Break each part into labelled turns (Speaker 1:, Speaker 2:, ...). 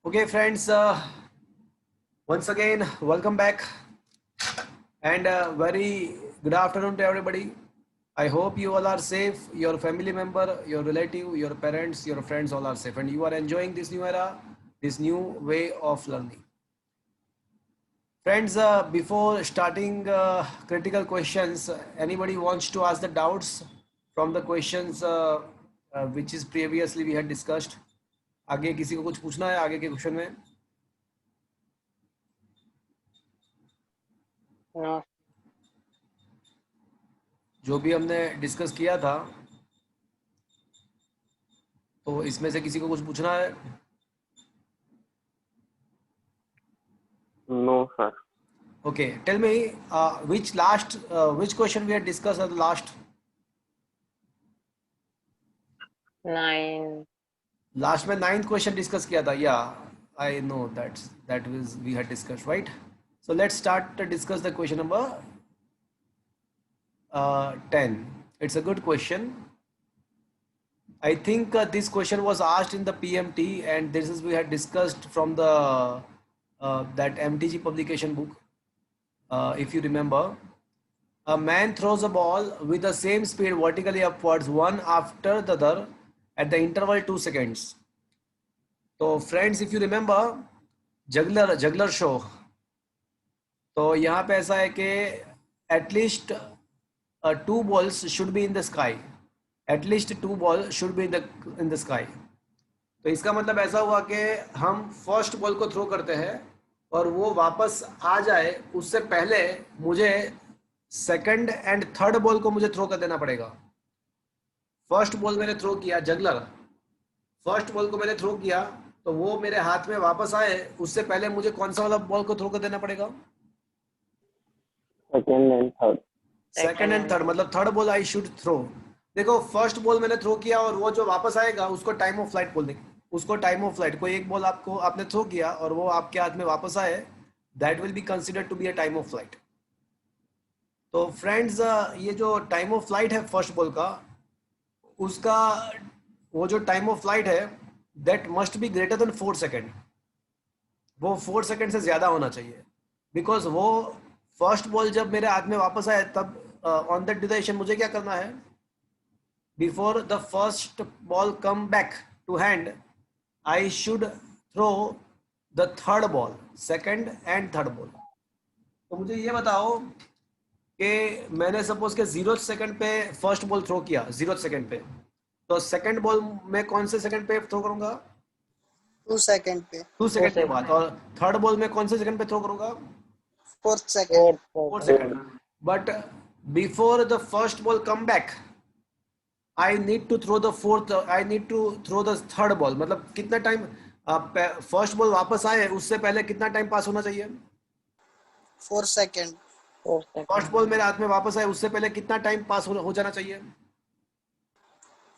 Speaker 1: Okay, friends, once again, welcome back and very good afternoon to everybody. I hope you all are safe, your family member, your relative, your parents, your friends all are safe, and you are enjoying this new era, this new way of learning. Friends, before starting critical questions, anybody wants to ask the doubts from the questions which is previously we had discussed? आगे किसी को कुछ पूछना है आगे के question में?
Speaker 2: No
Speaker 1: जो भी हमने डिस्कस किया था तो इसमें से किसी को कुछ पूछना है?
Speaker 2: Sir
Speaker 1: okay, tell me which question we had discussed at the last?
Speaker 2: Nine
Speaker 1: last में 9th क्वेश्चन डिस्कस किया था. या I know that was we had discussed, right? So let's start to discuss the question number 10. It's a good question. I think this question was asked in the PMT, and this is we had discussed from the that MTG publication book. If you remember, a man throws a ball with the same speed vertically upwards, one after the other, at the interval 2 seconds. So friends, if you remember juggler show, तो यहाँ पे ऐसा है कि at least two balls should be in the sky. At least two balls should be in the sky. तो इसका मतलब ऐसा हुआ कि हम फर्स्ट बॉल को थ्रो करते हैं और वो वापस आ जाए उससे पहले मुझे सेकंड एंड थर्ड बॉल को मुझे थ्रो कर देना पड़ेगा. फर्स्ट बॉल मैंने थ्रो किया जगलर, फर्स्ट बॉल को मैंने थ्रो किया तो वो मेरे हाथ में वापस आए उससे पहले मुझे कौन सा वाला बॉल को थ्रो कर देना पड़ेगा? सेकंड एंड थर्ड, मतलब third ball I should throw. देखो फर्स्ट बॉल मैंने थ्रो किया और वो जो वापस आएगा उसको टाइम ऑफ फ्लाइट बोल देंगे. उसको टाइम ऑफ फ्लाइट, कोई एक बॉल आपने थ्रो किया और वो आपके हाथ में वापस आए, that will be considered to be a time of flight. तो फ्रेंड्स, ये जो टाइम ऑफ फ्लाइट है फर्स्ट बॉल का, उसका वो जो टाइम ऑफ फ्लाइट है that must be greater than 4 second. वो 4 सेकेंड से ज़्यादा होना चाहिए, बिकॉज वो फर्स्ट बॉल जब मेरे हाथ में वापस आए तब ऑन दैट ड्यूरेशन मुझे क्या करना है? Before the first ball come back to hand, I should throw the third ball, second and third ball. तो मुझे ये बताओ कि मैंने सपोज के 0th सेकंड पे फर्स्ट बॉल थ्रो किया, 0th सेकंड पे, तो सेकंड बॉल मैं कौन से सेकंड पे थ्रो करूंगा?
Speaker 3: 2 सेकंड पे,
Speaker 1: 2 सेकंड के बाद. और थर्ड बॉल में कौन से सेकंड पे थ्रो करूंगा?
Speaker 3: 4th second.
Speaker 1: 4 second. But before the first ball come back I need to throw the fourth, I need to throw the third ball. मतलब कितना टाइम, फर्स्ट बॉल वापस आए उससे पहले कितना टाइम पास होना चाहिए?
Speaker 3: 4 सेकंड.
Speaker 1: फर्स्ट बॉल मेरे हाथ में वापस आए उससे पहले कितना टाइम पास हो जाना चाहिए?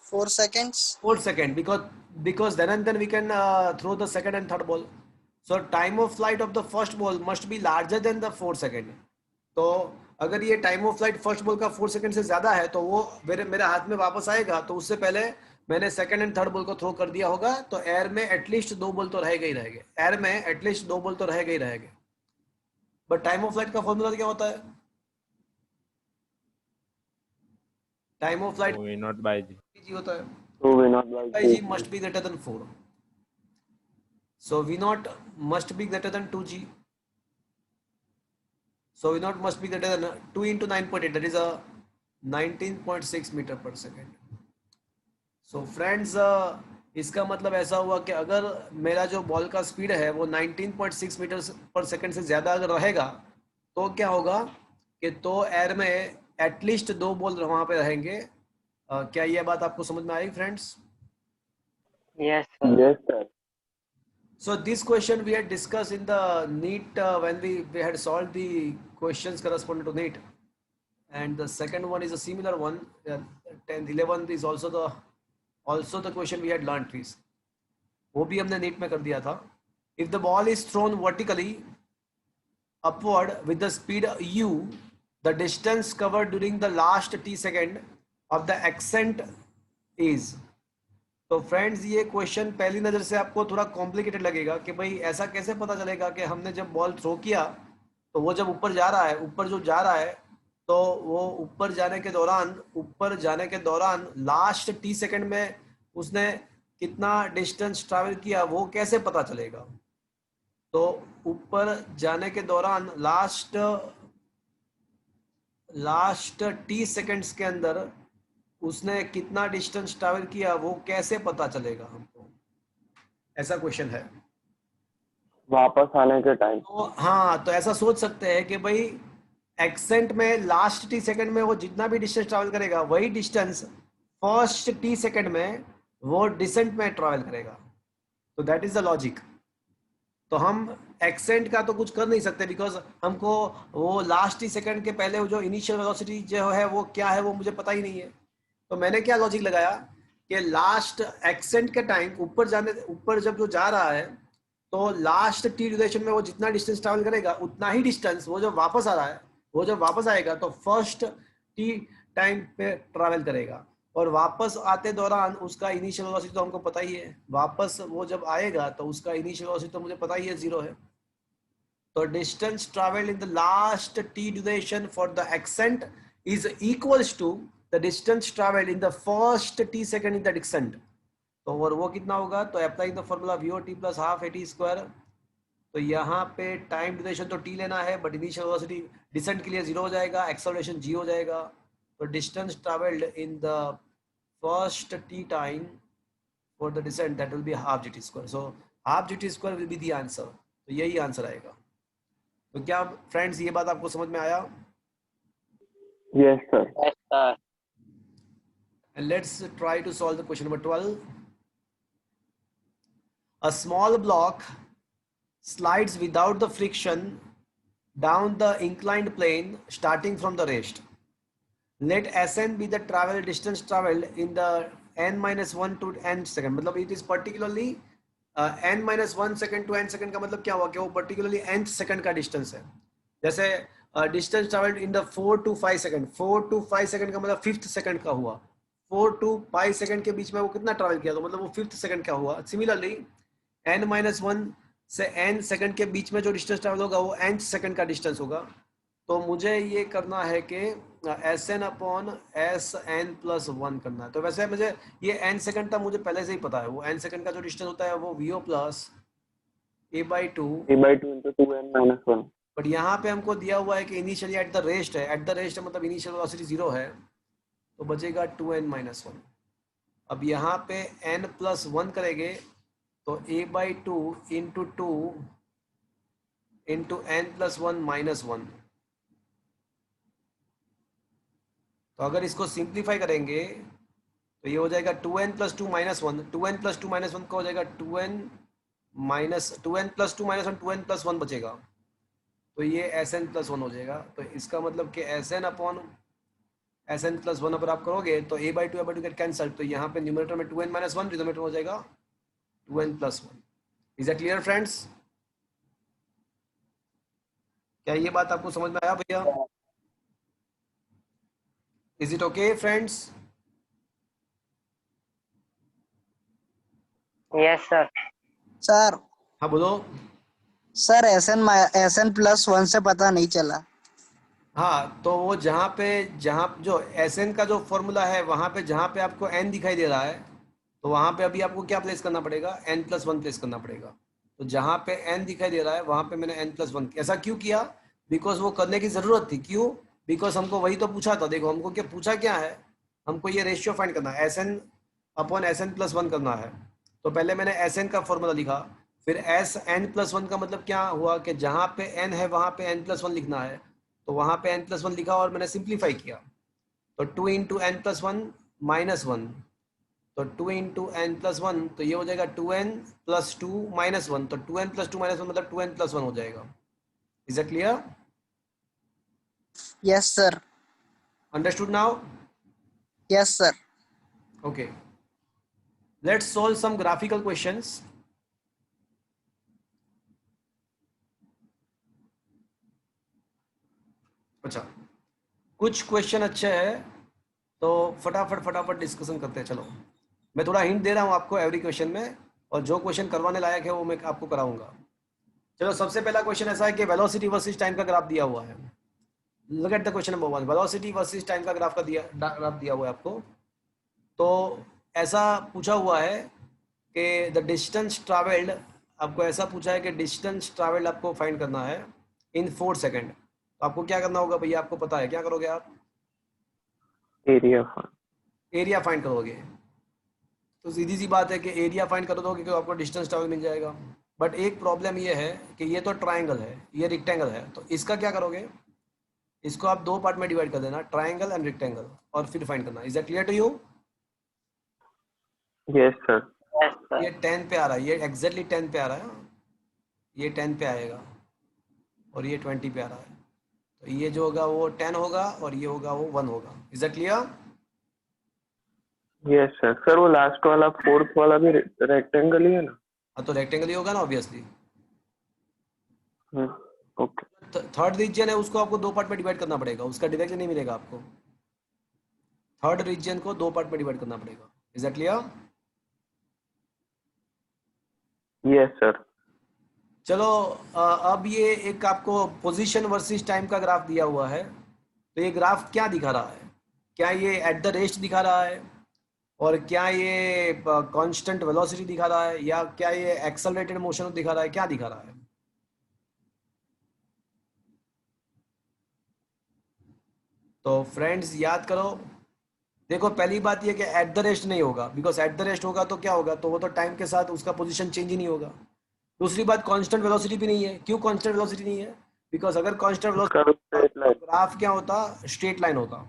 Speaker 3: 4 seconds.
Speaker 1: 4 second, because then and then we can throw the second and third ball. So time of flight of the first ball must be larger than the 4 second. तो अगर ये time of flight first ball का 4 second से ज्यादा है तो वो मेरे हाथ में वापस आएगा, तो उससे पहले मैंने सेकंड एंड थर्ड बॉल को थ्रो कर दिया होगा. तो एयर में एटलीस्ट 2 बॉल तो रहेगा ही रहेंगे, एयर में एटलीस्ट 2 बॉल तो रहेगा ही रहेंगे. बट टाइम ऑफ फ्लाइट का फॉर्मूला क्या होता है? Time of flight
Speaker 4: naught by g
Speaker 1: g होता है.
Speaker 2: Two v naught by
Speaker 1: g must be greater than 4. So V naught must be greater than 2g. So V naught must be greater than 2 into 9.8, that is a 19.6 meter per second. So friends, इसका मतलब ऐसा हुआ कि अगर मेरा जो ball का speed है वो 19.6 मीटर पर सेकंड से ज़्यादा अगर रहेगा तो क्या होगा कि तो एयर में एटलीस्ट 2 बॉल वहाँ पे रहेंगे. क्या ये बात आपको समझ में आई friends?
Speaker 2: Yes sir.
Speaker 1: So this question we had discussed in the NEET when we had solved the questions corresponding to NEET, and the second one is a similar one. 10th 11th is also the question we had learned is, वो भी हमने NEET में कर दिया था. If the ball is thrown vertically upward with the speed u, the distance covered during the last t second of the ascent is. तो friends ये question पहली नज़र से आपको थोड़ा कॉम्प्लिकेटेड लगेगा कि भाई ऐसा कैसे पता चलेगा कि हमने जब बॉल थ्रो किया तो वो जब ऊपर जा रहा है, ऊपर जो जा रहा है, तो वो ऊपर जाने के दौरान लास्ट टी सेकंड में उसने कितना डिस्टेंस ट्रैवल किया वो कैसे पता चलेगा। तो ऊपर जाने के दौरान लास्ट टी सेकंड्स के अंदर उसने कितना डिस्टेंस ट्रैवल किया वो कैसे पता चलेगा हमको, ऐसा क्वेश्चन है।
Speaker 2: वापस आने के टाइम।
Speaker 1: तो हाँ, तो ऐसा सोच सकते हैं कि भाई एक्सेंट में लास्ट टी सेकंड में वो जितना भी डिस्टेंस ट्रैवल करेगा वही डिस्टेंस फर्स्ट टी सेकंड में वो डिसेंट में ट्रैवल करेगा। तो दैट इज द लॉजिक। तो हम एक्सेंट का तो कुछ कर नहीं सकते बिकॉज हमको वो लास्ट टी सेकंड के पहले वो जो इनिशियल वेलोसिटी जो है वो क्या है वो मुझे पता ही नहीं है। तो मैंने क्या लॉजिक लगाया कि लास्ट एक्सेंट के टाइम ऊपर जब जो जा रहा है तो लास्ट टी ड्यूरेशन में वो जितना डिस्टेंस ट्रैवल करेगा उतना ही डिस्टेंस वो जब वापस आ रहा है, वो जब वापस आएगा तो फर्स्ट टी टाइम पे ट्रैवल करेगा। और वापस आते दौरान उसका इनिशियल वेलोसिटी तो हमको पता ही है, वापस वो जब आएगा तो उसका इनिशियल वेलोसिटी तो मुझे पता ही है, 0 है। तो distance travelled in the last T duration for the ascent is equals to the distance travelled in the first T second in the descent. तो और वो कितना होगा, तो apply the formula V O T plus half A T square. तो यहाँ पे time duration तो टी लेना है बट इनिशियल वेलोसिटी डिसेंट के लिए 0 हो जाएगा, एक्सेलरेशन जी हो जाएगा। तो distance travelled in the first t time for the descent that will be half gt square. So half gt square will be the answer. तो यही आंसर आएगा। तो क्या फ्रेंड्स ये बात आपको समझ में आया?
Speaker 2: Yes sir.
Speaker 4: Yes, sir.
Speaker 1: And let's try to solve the question number 12. A small block slides without the friction down the inclined plane starting from the rest. Let Sn be the travel distance traveled in the n minus 1 to n second. मतलब it is particularly n minus 1 second to n second का मतलब क्या हुआ कि वो particularly nth second का distance है। जैसे distance traveled in the 4 to 5 second, 4 to 5 second का मतलब 5th second का हुआ। 4 to 5 second के बीच में वो कितना ट्रैवल किया, तो मतलब वो 5th second का हुआ। सिमिलरली n minus 1 से n second के बीच में जो डिस्टेंस ट्रैवल होगा वो nth second का डिस्टेंस होगा। तो मुझे ये करना है कि S N upon S N plus 1 करना है। तो वैसे मुझे ये एन सेकंड था मुझे पहले से ही पता है, वो एन सेकंड का जो डिस्टेंस होता है वो V O plus A by two
Speaker 2: into 2n minus 1।
Speaker 1: But यहाँ पे हमको दिया हुआ है कि इनिशियली एट द रेस्ट है, एट द रेस्ट मतलब इनिशियल वेलोसिटी 0 है, तो बचेगा 2n माइनस 1। अब यहाँ पे n प्लस 1 करेंगे तो a by two into two into n plus 1 minus 1। तो अगर इसको सिंप्लीफाई करेंगे तो ये हो जाएगा 2n plus 2 minus 1, 2n plus 2 minus 1 का हो जाएगा 2n plus 2 minus 1, 2n plus 1 बचेगा, तो ये Sn प्लस 1 हो जाएगा। तो इसका मतलब कि Sn अपॉन Sn प्लस 1 अगर आप करोगे तो a by two get cancel, तो यहाँ पे न्यूमरेटर में 2n माइनस 1, डिनोमिनेटर हो जाएगा 2n plus 1। Is it clear friends? क्या ये बात आपको समझ में आया भैया? Is it okay friends?
Speaker 4: Yes, sir.
Speaker 3: Sir
Speaker 1: हाँ बोलो।
Speaker 3: सर एस एन प्लस 1 से पता नहीं चला।
Speaker 1: हाँ, तो वो जहाँ जो Sn का जो फॉर्मूला है वहाँ पे जहाँ पे आपको n दिखाई दे रहा है तो वहाँ पे अभी आपको क्या प्लेस करना पड़ेगा, n प्लस 1 प्लेस करना पड़ेगा। तो जहाँ पे n दिखाई दे रहा है वहाँ पे मैंने n प्लस 1, ऐसा क्यों किया? बिकॉज वो करने की ज़रूरत थी। क्यों? बिकॉज हमको वही तो पूछा था। देखो हमको क्या पूछा, क्या है, हमको ये रेशियो फाइंड करना है, Sn अपॉन Sn प्लस 1 करना है। तो पहले मैंने Sn का फॉर्मूला लिखा, फिर Sn प्लस 1 का मतलब क्या हुआ कि जहाँ पे n है वहाँ पे n प्लस 1 लिखना है, तो वहाँ पे n प्लस 1 लिखा और मैंने सिंप्लीफाई किया। तो 2 इंटू एन प्लस 1 माइनस 1, तो 2 इंटू एन प्लस 1 तो ये हो जाएगा 2n प्लस 2 माइनस 1, तो 2n प्लस 2 माइनस 1 मतलब 2n प्लस 1 हो जाएगा। Is it clear?
Speaker 3: Yes sir.
Speaker 1: Understood now?
Speaker 3: Yes sir.
Speaker 1: Okay, let's solve some graphical questions. अच्छा, कुछ क्वेश्चन अच्छे हैं तो फटाफट डिस्कशन करते हैं। चलो मैं थोड़ा हिंट दे रहा हूँ आपको एवरी क्वेश्चन में, और जो क्वेश्चन करवाने लायक है वो मैं आपको कराऊंगा। चलो सबसे पहला क्वेश्चन ऐसा है कि वेलोसिटी वर्सेस टाइम का ग्राफ दिया हुआ है। Look at the question number 1, velocity versus time का ग्राफ ग्राफ दिया हुआ है आपको। तो ऐसा पूछा हुआ है कि द डिस्टेंस ट्रैवल्ड, आपको ऐसा पूछा है कि डिस्टेंस ट्रैवल्ड आपको फाइंड करना है इन 4 सेकंड। तो आपको क्या करना होगा भैया, आपको पता है क्या करोगे आप?
Speaker 2: Area find.
Speaker 1: एरिया फाइंड करोगे। तो सीधी सी बात है कि एरिया फाइंड कर दोगे तो आपको डिस्टेंस ट्रैवल मिल जाएगा। बट एक प्रॉब्लम ये है कि ये तो ट्राइंगल है, ये रेक्टेंगल है, तो इसका क्या करोगे? इसको आप 2 पार्ट में डिवाइड कर देना, ट्राइंगल एंड रेक्टेंगल, और फिर फाइंड करना। Is that clear to you?
Speaker 2: Yes sir.
Speaker 1: ये 10 पे आ रहा है, ये एग्जैक्टली 10 पे आ रहा है, ये 10 पे आएगा, और ये 20 पे आ रहा है। तो ये जो होगा वो 10 होगा, और ये होगा वो 1 होगा। Is that clear?
Speaker 2: Yes sir. Sir वो लास्ट वाला फोर्थ वाला भी रेक्टेंगल ही है ना?
Speaker 1: हाँ, तो रेक्टेंगल ही होगा ना ऑब्वियसली।
Speaker 2: ओके।
Speaker 1: थर्ड रीजन है, उसको आपको 2 पार्ट में डिवाइड करना पड़ेगा, उसका डायरेक्टली नहीं मिलेगा आपको। थर्ड रीजन को 2 पार्ट में डिवाइड करना पड़ेगा। Is that clear?
Speaker 2: Yes sir.
Speaker 1: चलो अब ये एक आपको पोजीशन वर्सेस टाइम का ग्राफ दिया हुआ है। तो ये ग्राफ क्या दिखा रहा है? क्या ये एट द रेस्ट दिखा रहा है, और क्या ये कांस्टेंट वेलोसिटी दिखा रहा है, या क्या ये एक्सेलरेटेड मोशन दिखा रहा है, क्या दिखा रहा है? तो फ्रेंड्स याद करो। देखो पहली बात ये कि एट द रेस्ट नहीं होगा, बिकॉज एट द रेस्ट होगा तो क्या होगा, तो वो तो टाइम के साथ उसका पोजीशन चेंज ही नहीं होगा। दूसरी बात, कांस्टेंट वेलोसिटी भी नहीं है। क्यों कांस्टेंट वेलोसिटी नहीं है? बिकॉज अगर कांस्टेंट
Speaker 2: उसका
Speaker 1: वेलोसिटी
Speaker 2: स्ट्रेट
Speaker 1: तो
Speaker 2: लाइन।
Speaker 1: ग्राफ क्या होता, स्ट्रेट लाइन होता।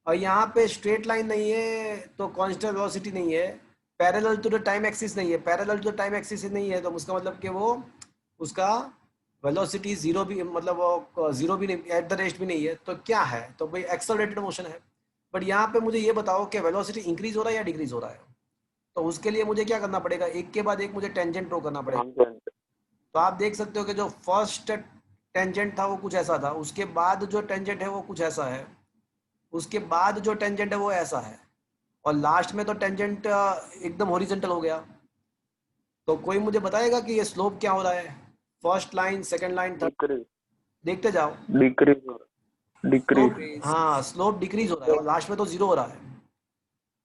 Speaker 1: और यहाँ पे स्ट्रेट लाइन नहीं है तो कांस्टेंट वेलोसिटी नहीं है, parallel to the time axis नहीं है। Parallel to the time axis नहीं है तो उसका मतलब कि वो उसका वेलोसिटी जीरो भी, मतलब वो जीरो भी नहीं, एट द रेस्ट भी नहीं है। तो क्या है? तो भाई एक्सेलरेटेड मोशन है। बट यहाँ पे मुझे ये बताओ कि वेलोसिटी इंक्रीज हो रहा है या डिक्रीज हो रहा है? तो उसके लिए मुझे क्या करना पड़ेगा, एक के बाद एक मुझे टेंजेंट ड्रॉ करना पड़ेगा। तो आप देख सकते हो कि जो फर्स्ट टेंजेंट था वो कुछ ऐसा था, उसके बाद जो टेंजेंट है वो कुछ ऐसा है, उसके बाद जो टेंजेंट है वो ऐसा है, और लास्ट में तो टेंजेंट एकदम हॉरिजॉन्टल हो गया। तो कोई मुझे बताएगा कि ये स्लोप क्या हो रहा है? First line, second line, third,
Speaker 2: decrease.
Speaker 1: देखते जाओ।
Speaker 2: डिक्रीज हो रहा।
Speaker 1: Slope,
Speaker 2: decrease.
Speaker 1: हाँ स्लोप डिक्रीज हो रहा है, और लास्ट में तो जीरो हो रहा है।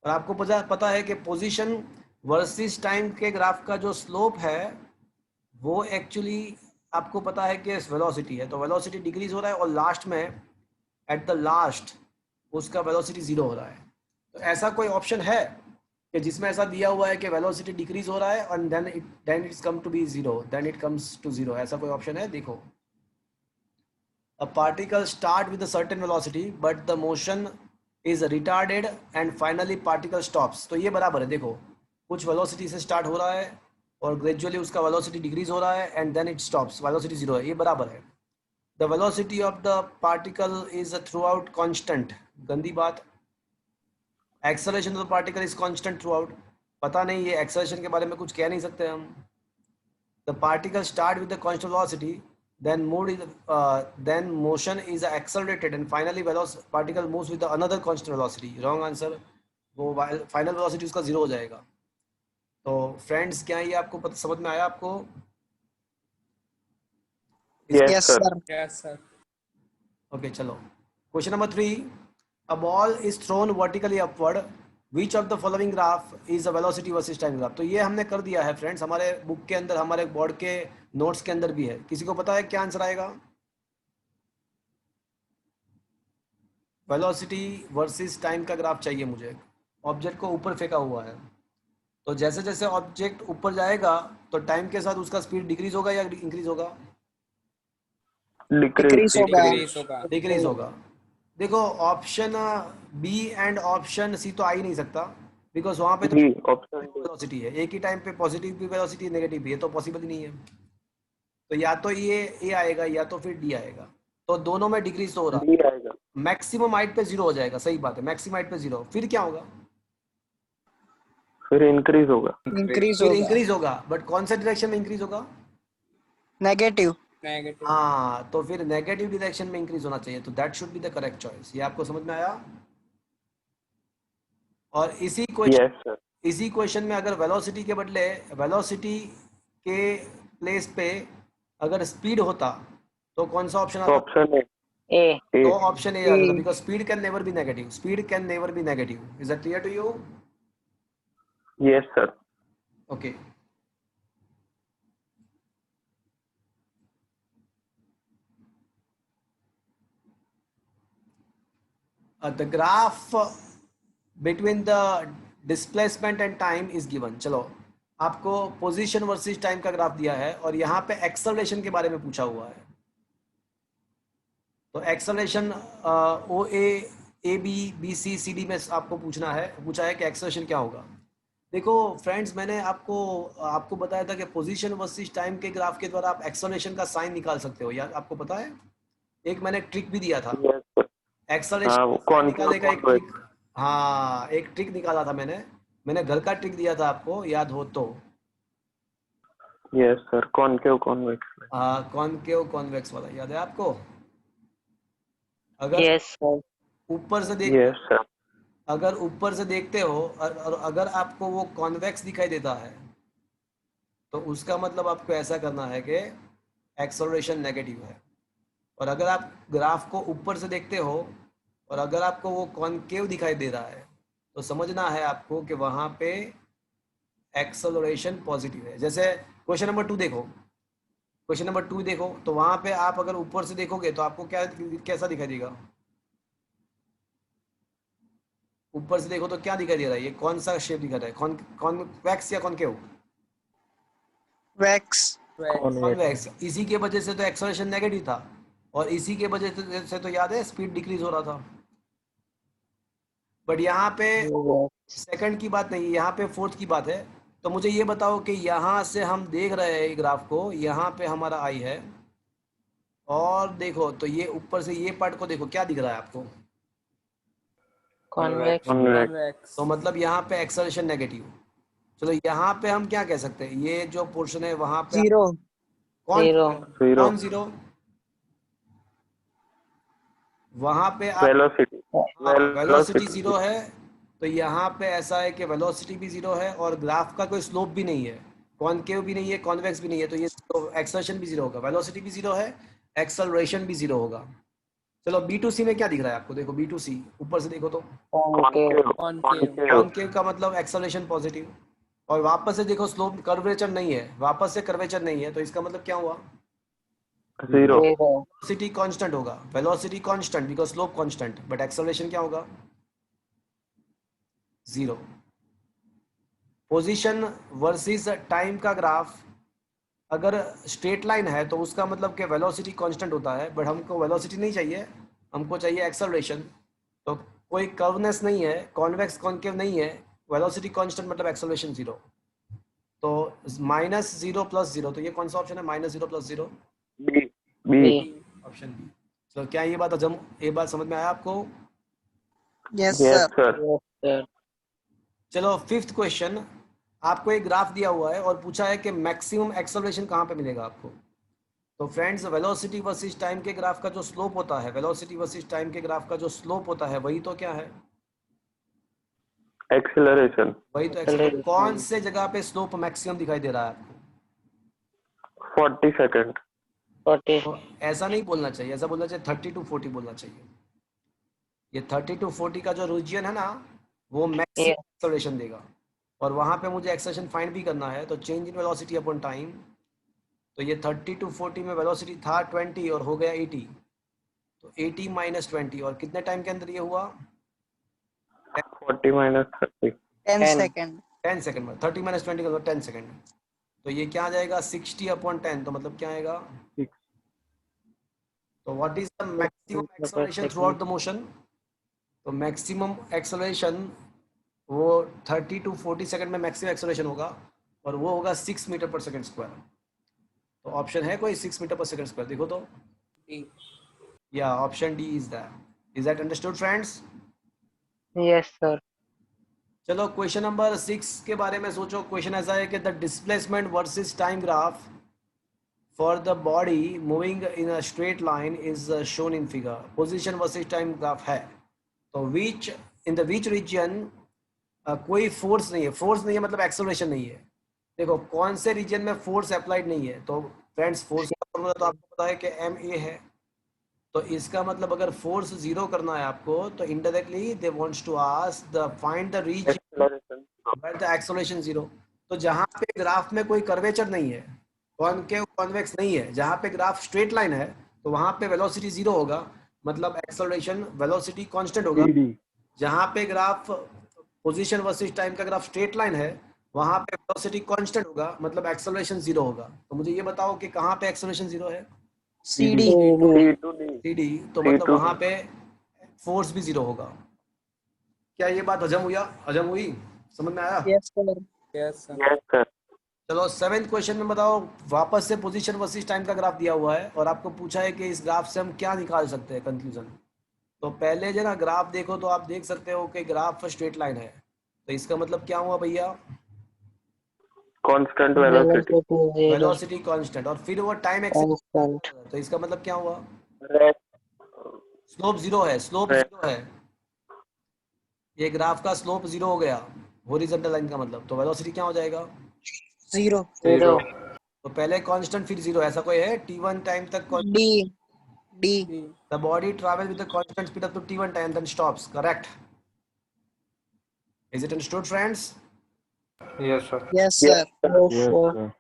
Speaker 1: और आपको पता है कि पोजीशन वर्सेस टाइम के ग्राफ का जो स्लोप है वो एक्चुअली आपको पता है कि वेलोसिटी है। तो वेलोसिटी डिक्रीज हो रहा है, और लास्ट में एट द लास्ट उसका वेलोसिटी जीरो हो रहा है। तो ऐसा कोई ऑप्शन है कि जिसमें ऐसा दिया हुआ है कि वेलोसिटी डिक्रीज हो रहा है and then it's come to be zero, then it comes to zero? ऐसा कोई ऑप्शन है? देखो, a particle start with a certain velocity but the motion is retarded and finally particle stops। तो ये बराबर है। देखो कुछ वेलोसिटी से स्टार्ट हो रहा है और ग्रेजुअली उसका वेलोसिटी डिक्रीज हो रहा है and then it stops, velocity zero है, ये बराबर है। The velocity of the particle is throughout constant, गंदी बात। Acceleration of the particle is constant throughout, पता नहीं, ये एक्सेलरेशन के बारे में कुछ कह नहीं सकते हम। The particle start with the constant velocity, then motion is accelerated and finally particle moves with the another constant velocity। Wrong answer, वो फाइनल वेलोसिटी उसका जीरो हो जाएगा। तो फ्रेंड्स क्या ये आपको समझ में आया आपको?
Speaker 2: Yes
Speaker 3: Yes,
Speaker 2: sir.
Speaker 3: sir.
Speaker 4: Yes, sir.
Speaker 1: Okay चलो, question number 3, a ball is thrown vertically upward, which of the following graph is a velocity versus time graph? तो ये हमने कर दिया है फ्रेंड्स, हमारे बुक के अंदर, हमारे बोर्ड के नोट्स के अंदर भी है। किसी को पता है क्या आंसर आएगा? वेलोसिटी वर्सेस टाइम का ग्राफ चाहिए मुझे। ऑब्जेक्ट को ऊपर फेंका हुआ है, तो जैसे जैसे ऑब्जेक्ट ऊपर जाएगा तो टाइम के साथ उसका स्पीड डिक्रीज होगा या इंक्रीज होगा?
Speaker 2: डिक्रीज।
Speaker 3: Decrease होगा.
Speaker 4: Decrease होगा.
Speaker 1: डिक्रीज होगा। देखो option B and option C तो आ ही नहीं सकता, बिकॉज वहां पे तो
Speaker 2: जी ऑप्शन डी।
Speaker 1: वेलोसिटी है, एक ही टाइम पे पॉजिटिव भी वेलोसिटी, नेगेटिव भी है, तो पॉसिबल ही नहीं है। तो या तो ये ए आएगा या तो फिर डी आएगा। तो दोनों में डिक्रीज तो हो रहा
Speaker 2: डी आएगा।
Speaker 1: है। मैक्सिमम हाइट पे जीरो हो जाएगा, सही बात है, मैक्सिमम हाइट पे जीरो। फिर क्या होगा?
Speaker 2: फिर इंक्रीज होगा।
Speaker 3: Increase
Speaker 1: फिर
Speaker 3: होगा.
Speaker 1: इंक्रीज होगा, बट कौन सा डायरेक्शन में इंक्रीज होगा?
Speaker 3: Negative.
Speaker 4: Negative.
Speaker 1: हाँ, तो फिर नेगेटिव डायरेक्शन में इंक्रीज होना चाहिए। तो that should be the correct choice. ये आपको समझ में आया? और इसी क्वेश्चन
Speaker 2: यस सर।
Speaker 1: इसी क्वेश्चन में अगर वेलोसिटी के बदले वेलोसिटी के प्लेस पे अगर स्पीड होता तो कौन सा ऑप्शन
Speaker 2: तो
Speaker 1: आता?
Speaker 2: Option A
Speaker 4: A.
Speaker 2: ए
Speaker 1: तो ऑप्शन ए आता था,
Speaker 3: E.
Speaker 1: Because speed can never be negative. Speed can never be negative. Is that clear to you?
Speaker 2: Yes sir.
Speaker 1: Okay. The graph between the displacement and time is given. चलो आपको position versus time का graph दिया है और यहाँ पे acceleration के बारे में पूछा हुआ है. तो acceleration O A B C D में आपको पूछा है कि एक्सेलरेशन क्या होगा. देखो फ्रेंड्स, मैंने आपको बताया था कि पोजीशन वर्सेस टाइम के ग्राफ के द्वारा आप एक्सेलरेशन का साइन निकाल सकते हो. यार आपको पता है, एक मैंने ट्रिक भी दिया था
Speaker 2: यस सर.
Speaker 1: एक्सेलरेशन
Speaker 2: हाँ, वो
Speaker 1: साइन
Speaker 2: कौन
Speaker 1: निकालने का. एक
Speaker 2: कौन
Speaker 1: ट्रिक, हाँ एक ट्रिक निकाला था मैंने घर का ट्रिक दिया था आपको, याद हो तो.
Speaker 2: Yes sir. Concave convex.
Speaker 1: Concave convex वाला याद है आपको? अगर
Speaker 4: Yes, sir.
Speaker 1: ऊपर से देख
Speaker 2: यस सर.
Speaker 1: अगर ऊपर से देखते हो और अगर आपको वो कॉन्वेक्स दिखाई देता है तो उसका मतलब आपको ऐसा करना है कि एक्सेलरेशन नेगेटिव है. और अगर आप ग्राफ को ऊपर से देखते हो और अगर आपको वो कॉनकेव दिखाई दे रहा है तो समझना है आपको कि वहाँ पे एक्सेलरेशन पॉजिटिव है. जैसे क्वेश्चन नंबर 2 देखो, क्वेश्चन नंबर 2 देखो तो वहाँ पे आप अगर ऊपर से देखोगे तो आपको कैसा दिखाई देगा? ऊपर से देखो तो क्या दिखाई दे रहा है? ये कौन सा शेप दिखा रहा है? कॉन्वेक्स या कॉनकेव?
Speaker 3: Wax.
Speaker 1: कॉन्वेक्स. इसी के वजह से तो एक्सेलरेशन नेगेटिव था और इसी के वजह से तो याद है स्पीड डिक्रीज हो रहा था. बट यहाँ पे सेकंड की बात नहीं है, यहाँ पे फोर्थ की बात है. तो मुझे ये बताओ कि यहाँ से हम देख रहे हैं ग्राफ को, यहाँ पे हमारा आई है और देखो तो ये ऊपर से ये पार्ट को देखो, क्या दिख रहा है आपको?
Speaker 4: Convex.
Speaker 2: कॉन्वेक्स.
Speaker 1: तो मतलब यहाँ पे एक्सेलरेशन नेगेटिव. चलो यहाँ पे हम क्या कह सकते हैं, ये जो पोर्शन है वहां पे
Speaker 3: 0.
Speaker 1: कौन
Speaker 4: Zero.
Speaker 2: जीरो.
Speaker 1: कौन जीरो? वहां पे आप
Speaker 2: वेलोसिटी.
Speaker 1: वेलोसिटी जीरो है. तो यहाँ पे ऐसा है कि वेलोसिटी भी जीरो है और ग्राफ का कोई स्लोप भी नहीं है, कॉनकेव भी नहीं है, कॉन्वेक्स भी नहीं है. तो ये एक्सेलरेशन भी जीरो होगा, वेलोसिटी भी जीरो है, एक्सेलरेशन भी जीरो होगा. चलो B2C में क्या दिख रहा है आपको? देखो B2C ऊपर से देखो तो
Speaker 4: Concave.
Speaker 2: कॉनकेव.
Speaker 1: कॉनकेव का मतलब एक्सेलरेशन पॉजिटिव. और वापस से देखो स्लोप कर्वेचर नहीं है, वापस से कर्वेचर नहीं है, तो इसका मतलब क्या हुआ?
Speaker 2: जीरो.
Speaker 4: Zero.
Speaker 1: वेलोसिटी कांस्टेंट होगा, velocity constant because slope constant, but acceleration क्या होगा? जीरो. पोजीशन वर्सेस टाइम का ग्राफ अगर स्ट्रेट लाइन है तो उसका मतलब कि वेलोसिटी कांस्टेंट होता है, बट हमको वेलोसिटी नहीं चाहिए, हमको चाहिए एक्सेलरेशन. तो कोई कर्वनेस नहीं है, कॉन्वेक्स कॉनकेव नहीं है, वेलोसिटी कांस्टेंट मतलब एक्सेलरेशन जीरो. तो -0 + 0, तो ये कौन सा ऑप्शन है? -0 + 0,
Speaker 2: B. B.
Speaker 4: B.
Speaker 1: Option B. तो क्या ये बात समझ में आया आपको?
Speaker 3: Yes,
Speaker 2: yes
Speaker 3: sir.
Speaker 2: Sir.
Speaker 4: Yes, sir.
Speaker 1: चलो फिफ्थ क्वेश्चन. आपको एक ग्राफ दिया हुआ है और पूछा है कि मैक्सिमम एक्सेलरेशन कहाँ पे मिलेगा आपको. तो फ्रेंड्स, वेलोसिटी वर्सेस टाइम के ग्राफ का जो स्लोप होता है, वेलोसिटी वर्सेस टाइम के ग्राफ का जो स्लोप होता है वही तो क्या है?
Speaker 2: एक्सेलरेशन.
Speaker 1: वही तो एक्सेलरेशन. कौन से जगह पे स्लोप मैक्सिमम दिखाई दे रहा है आपको?
Speaker 2: 40 सेकंड.
Speaker 4: 40.
Speaker 1: तो ऐसा नहीं बोलना चाहिए, ऐसा बोलना चाहिए 30 to 40 बोलना चाहिए. ये 30 to 40 का जो रीजन है ना, वो मैक्सिमम
Speaker 4: Yeah.
Speaker 1: एक्सेलरेशन देगा. और वहाँ पे मुझे एक्सेलरेशन फाइंड भी करना है, तो change in velocity upon time. तो ये 30 to 40 में वेलोसिटी था 20 और हो गया 80. तो 80 - 20 और कितने टाइम के अंदर ये हुआ?
Speaker 2: 40 - 30.
Speaker 3: 10
Speaker 4: 10.
Speaker 3: second.
Speaker 1: 10 सेकंड में. 30 - 20 का मतलब 10 सेकंड. तो ये क्या आ जाएगा? 60/10. तो मतलब क्या आएगा?
Speaker 2: 6.
Speaker 1: तो what is the maximum acceleration through out the motion? तो मैक्सिमम एक्सेलरेशन वो 30 to 40 सेकंड में मैक्सिमम एक्सेलरेशन होगा और वो होगा 6 मीटर/सेकंड स्क्वायर. तो ऑप्शन है कोई 6 मीटर/सेकंड स्क्वायर? देखो तो. या option D is that understood friends?
Speaker 4: Yes, sir.
Speaker 1: चलो क्वेश्चन नंबर 6 के बारे में सोचो. क्वेश्चन ऐसा है कि the displacement versus time graph for the body moving in a straight line is shown in figure. Position versus time graph है. तो विच इन द विच रीजन कोई फोर्स नहीं है, फोर्स नहीं है मतलब एक्सेलरेशन नहीं है। देखो कौन से रीजन में फोर्स अप्लाइड नहीं है, तो फ्रेंड्स फोर्स का फॉर्मूला तो आपको पता है कि एम ए है। तो इसका मतलब अगर फोर्स जीरो करना है आपको, तो indirectly they wants to ask the find the region
Speaker 2: acceleration
Speaker 1: where the acceleration zero. तो जहां पे ग्राफ में कोई कर्वेचर नहीं है, कॉनकेव कॉन्वेक्स नहीं है, जहां पे ग्राफ स्ट्रेट लाइन है, तो वहां पे वेलोसिटी जीरो होगा, मतलब एक्सेलरेशन वेलोसिटी कांस्टेंट होगा। जहां पे ग्राफ पोजीशन वर्सेस टाइम का ग्राफ स्ट्रेट लाइन है, वहां पे वेलोसिटी कांस्टेंट होगा, मतलब एक्सेलरेशन जीरो होगा। तो मुझे ये बताओ कि कहां पे एक्सेलरेशन जीरो है?
Speaker 3: CD.
Speaker 2: C to D
Speaker 1: C D, तो
Speaker 2: सी
Speaker 1: मतलब
Speaker 2: टू
Speaker 1: वहां पे फोर्स भी जीरो होगा। क्या ये बात हजम हुई, समझ में आया?
Speaker 3: Yes, sir.
Speaker 2: Yes sir.
Speaker 1: चलो सेवेंथ क्वेश्चन में बताओ, वापस से पोजीशन वर्सेस टाइम का ग्राफ दिया हुआ है और आपको पूछा है कि इस ग्राफ से हम क्या निकाल सकते हैं कंक्लूजन। तो पहले जो ना ग्राफ देखो, तो आप देख सकते हो कि ग्राफ स्ट्रेट लाइन है, तो इसका मतलब क्या हुआ भैया?
Speaker 2: Constant velocity
Speaker 4: Velocity zero.
Speaker 1: Velocity constant. और फिर वो टाइम एक्सेस,
Speaker 4: Constant.
Speaker 1: तो इसका मतलब क्या हुआ?
Speaker 2: रेट
Speaker 1: स्लोप जीरो है, स्लोप
Speaker 2: रेट
Speaker 1: जीरो है। ये ग्राफ का स्लोप जीरो हो गया हॉरिजॉन्टल लाइन का, मतलब तो वेलोसिटी क्या हो जाएगा?
Speaker 3: 0.
Speaker 2: Zero
Speaker 4: Zero.
Speaker 1: तो पहले कांस्टेंट फिर जीरो, ऐसा कोई है? t1 टाइम तक
Speaker 3: D. D.
Speaker 1: the body travels with the constant speed up to t1 time then stops, correct? Is it understood friends?
Speaker 5: Yes, sir.
Speaker 3: Yes,
Speaker 2: yes
Speaker 3: sir.
Speaker 4: Yes,
Speaker 2: yes
Speaker 4: sir.
Speaker 2: Sir.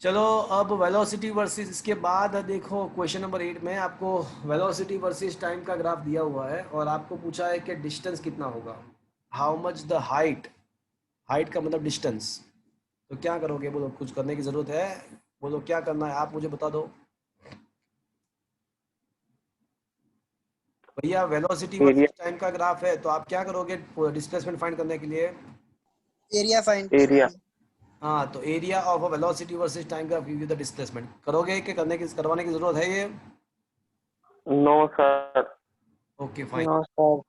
Speaker 1: चलो अब velocity versus, इसके बाद देखो question number 8 में आपको velocity versus time का graph दिया हुआ है और आपको पूछा है कि डिस्टेंस कितना होगा, how much the height, height का मतलब डिस्टेंस। तो क्या करोगे बोलो, कुछ करने की जरूरत है? बोलो क्या करना है, आप मुझे बता दो भैया। वेलोसिटी
Speaker 2: एरिया
Speaker 1: वर्सेस टाइम का ग्राफ है, तो आप क्या करोगे डिस्प्लेसमेंट फाइंड करने के लिए?
Speaker 3: Area find
Speaker 2: एरिया
Speaker 3: करेंगे.
Speaker 1: हाँ, तो area of a velocity versus time graph give you the displacement. करोगे कि करवाने की जरूरत है ये?
Speaker 2: No sir.
Speaker 1: Okay fine.
Speaker 4: No, sir.